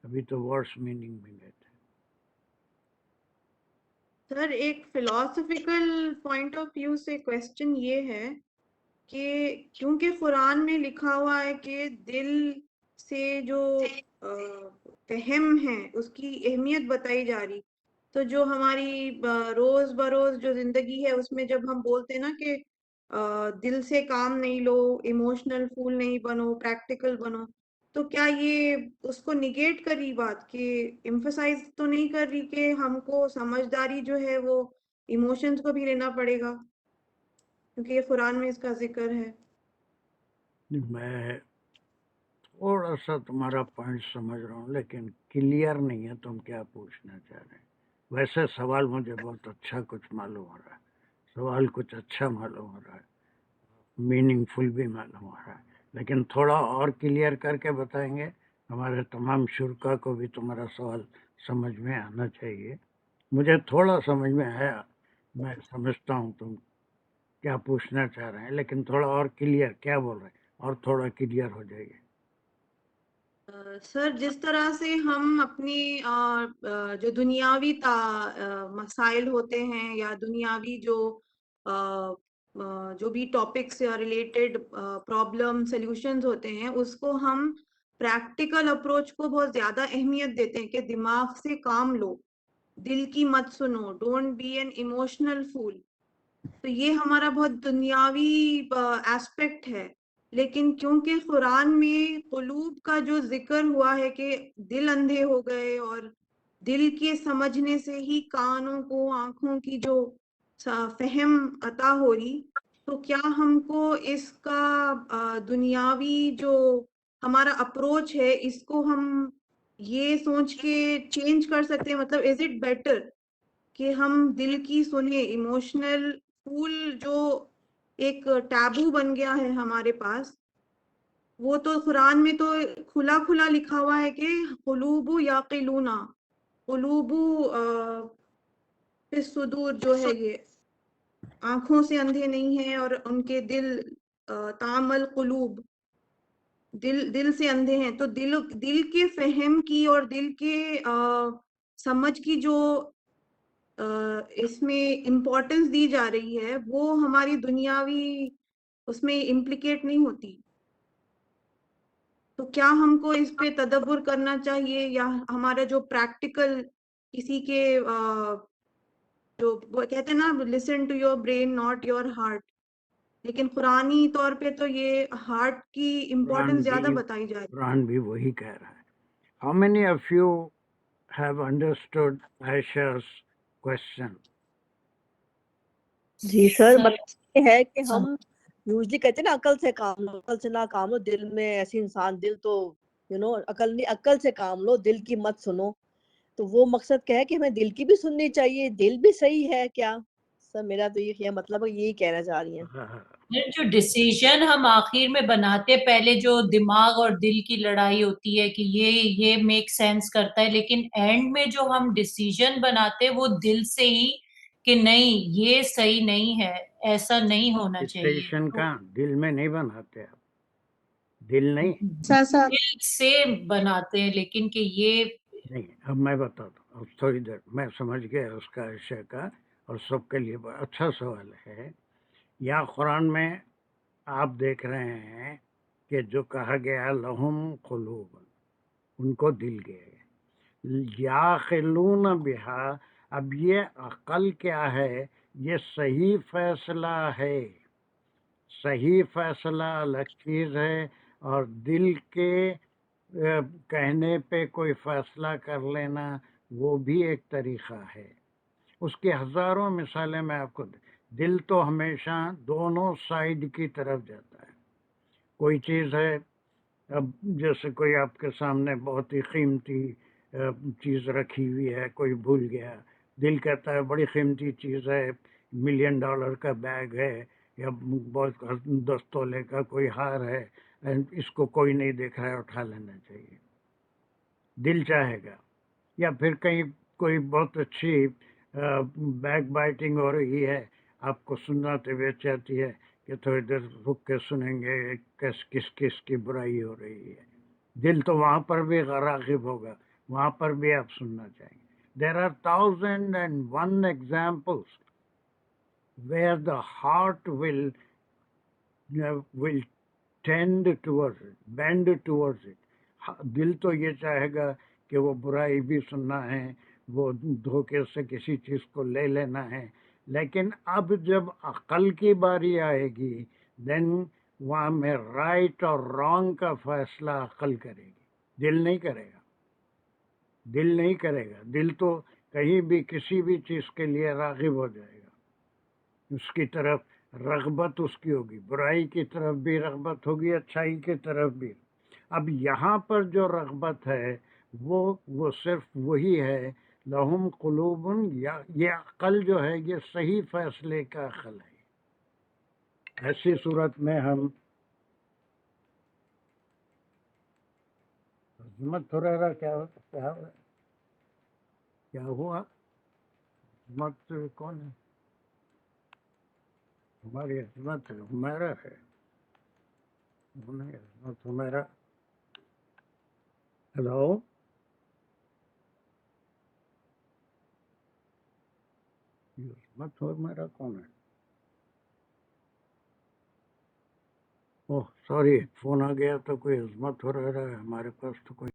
ابھی تو ورڈس میننگ میں گئے تھے. سر ایک فلاسفیکل پوائنٹ آف ویو سے کویسچن یہ ہے کہ کیونکہ قرآن میں لکھا ہوا ہے کہ دل سے جو فہم ہے اس کی اہمیت بتائی جا رہی, تو جو ہماری روز بروز جو زندگی ہے اس میں جب ہم بولتے ہیں نا کہ دل سے کام نہیں لو, ایموشنل فول نہیں بنو, پریکٹیکل بنو, تو کیا یہ اس کو نگیٹ کر رہی بات, کہ ایمفسائز تو نہیں کر رہی کہ ہم کو سمجھداری جو ہے وہ ایموشنز کو بھی لینا پڑے گا, کیونکہ یہ قرآن میں اس کا ذکر ہے. میں تھوڑا سا تمہارا پوائنٹ سمجھ رہا ہوں, لیکن کلیئر نہیں ہے تم کیا پوچھنا چاہ رہے ہیں. ویسے سوال مجھے بہت اچھا کچھ معلوم ہو رہا ہے, سوال کچھ اچھا معلوم ہو رہا ہے, میننگ فل بھی معلوم ہو رہا ہے, لیکن تھوڑا اور کلیئر کر کے بتائیں گے. ہمارے تمام شرکا کو بھی تمہارا سوال سمجھ میں آنا چاہیے. مجھے تھوڑا سمجھ میں آیا, میں سمجھتا ہوں تم کیا پوچھنا چاہ رہے ہیں, لیکن تھوڑا اور کلیئر کیا بول رہے ہیں, اور تھوڑا کلیئر ہو جائے گی. سر جس طرح سے ہم اپنی جو دنیاوی مسائل ہوتے ہیں یا دنیاوی جو بھی ٹاپکس یا ریلیٹڈ پرابلم سلیوشنز ہوتے ہیں, اس کو ہم پریکٹیکل اپروچ کو بہت زیادہ اہمیت دیتے ہیں کہ دماغ سے کام لو, دل کی مت سنو، ڈونٹ بی این ایموشنل فول. تو یہ ہمارا بہت دنیاوی ایسپیکٹ ہے. لیکن کیونکہ قرآن میں قلوب کا جو ذکر ہوا ہے کہ دل اندھے ہو گئے اور دل کے سمجھنے سے ہی کانوں کو، آنکھوں کی جو فہم عطا ہو رہی، تو کیا ہم کو اس کا دنیاوی جو ہمارا اپروچ ہے اس کو ہم یہ سوچ کے چینج کر سکتے ہیں؟ مطلب از اٹ بیٹر کہ ہم دل کی سنیں؟ ایموشنل پھول جو ایک ٹیبو بن گیا ہے ہمارے پاس، وہ تو قرآن میں تو کھلا کھلا لکھا ہوا ہے کہ قلوب یعقلون، قلوب فی الصدور جو ہے یہ آنکھوں سے اندھے نہیں ہیں اور ان کے دل تعمل قلوب، دل سے اندھے ہیں. تو دل کے فہم کی اور دل کے سمجھ کی جو اس میں امپورٹنس دی جا رہی ہے وہ ہماری دنیاوی اس میں امپلیکیٹ نہیں ہوتی. تو کیا ہم کو اس پہ تدبر کرنا چاہیے، یا ہمارا جو پریکٹیکل کسی کے جو کہتے ہیں نا listen to your brain not your heart, لیکن قرآنی طور پہ تو یہ ہارٹ کی امپورٹنس زیادہ بتائی جا رہی ہے. قرآن بھی وہی کہہ رہا ہے. How many of you have understood Aisha's question? جی سر، مطلب یہ ہے کہ ہم یوزلی کہتے ہیں نا عقل سے کام لو، عقل سے نہ کام لو. دل میں ایسی انسان دل تو عقل نہیں، عقل سے کام لو، دل کی مت سنو. تو وہ مقصد کیا ہے کہ ہمیں دل کی بھی سننی چاہیے، دل بھی صحیح ہے کیا؟ سر میرا تو یہ مطلب یہی کہنا چاہ رہی ہیں. جو ڈیسیژن ہم آخر میں بناتے، پہلے جو دماغ اور دل کی لڑائی ہوتی ہے کہ یہ میک سینس کرتا ہے، لیکن اینڈ میں جو ہم ڈیسیژن بناتے وہ دل سے ہی کہ نہیں یہ صحیح نہیں ہے، ایسا نہیں ہونا چاہیے. ڈیسیژن کا دل میں نہیں بناتے آپ، دل نہیں، دل سے بناتے ہیں، لیکن کہ یہ نہیں. اب میں بتاتا ہوں، اب تھوڑی دیر میں سمجھ گیا اس کا عائشہ کا، اور سب کے لیے بڑا اچھا سوال ہے. یا قرآن میں آپ دیکھ رہے ہیں کہ جو کہا گیا لہم قلوب، ان کو دل گئے، یعقلون بہا. اب یہ عقل کیا ہے؟ یہ صحیح فیصلہ ہے. صحیح فیصلہ الگ چیز ہے، اور دل کے کہنے پہ کوئی فیصلہ کر لینا وہ بھی ایک طریقہ ہے. اس کی ہزاروں مثالیں میں آپ کو دل تو ہمیشہ دونوں سائیڈ کی طرف جاتا ہے. کوئی چیز ہے، اب جیسے کوئی آپ کے سامنے بہت ہی قیمتی چیز رکھی ہوئی ہے، کوئی بھول گیا، دل کہتا ہے بڑی قیمتی چیز ہے، $1 ملین کا بیگ ہے، یا بہت 10 تولے کا کوئی ہار ہے، اس کو کوئی نہیں دیکھ رہا ہے، اٹھا لینا چاہیے، دل چاہے گا. یا پھر کہیں کوئی بہت اچھی بیک بائٹنگ ہو رہی ہے، آپ کو سننا طبیعت چاہتی ہے کہ تھوڑی دیر رک کے سنیں گے کس کی برائی ہو رہی ہے. دل تو وہاں پر بھی راغب ہوگا، وہاں پر بھی آپ سننا چاہیں گے. There are 1001 examples where the heart will tend towards it, bend towards it. دل تو یہ چاہے گا کہ وہ برائی بھی سننا ہے، وہ دھوکے سے کسی چیز کو لے لینا ہے. لیکن اب جب عقل کی باری آئے گی، دین وہاں میں رائٹ اور رانگ کا فیصلہ عقل کرے گی، دل نہیں کرے گا. دل نہیں کرے گا. دل تو کہیں بھی کسی بھی چیز کے لیے راغب ہو جائے گا، اس کی طرف رغبت اس کی ہوگی، برائی کی طرف بھی رغبت ہوگی، اچھائی کی طرف بھی. اب یہاں پر جو رغبت ہے وہ صرف وہی ہے لہم قلوب. یہ عقل جو ہے یہ صحیح فیصلے کا عقل ہے. ایسی صورت میں ہم عظمت ہریرہ کیا ہوا؟ عظمت کون ہے؟ ہماری عظمت حمیرہ ہے، عظمت حمیرہ. ہلو، عظمت حمیرہ کون ہے؟ اوہ سوری، فون آ گیا تو کوئی عظمت ہریرہ ہے، ہمارے پاس تو کوئی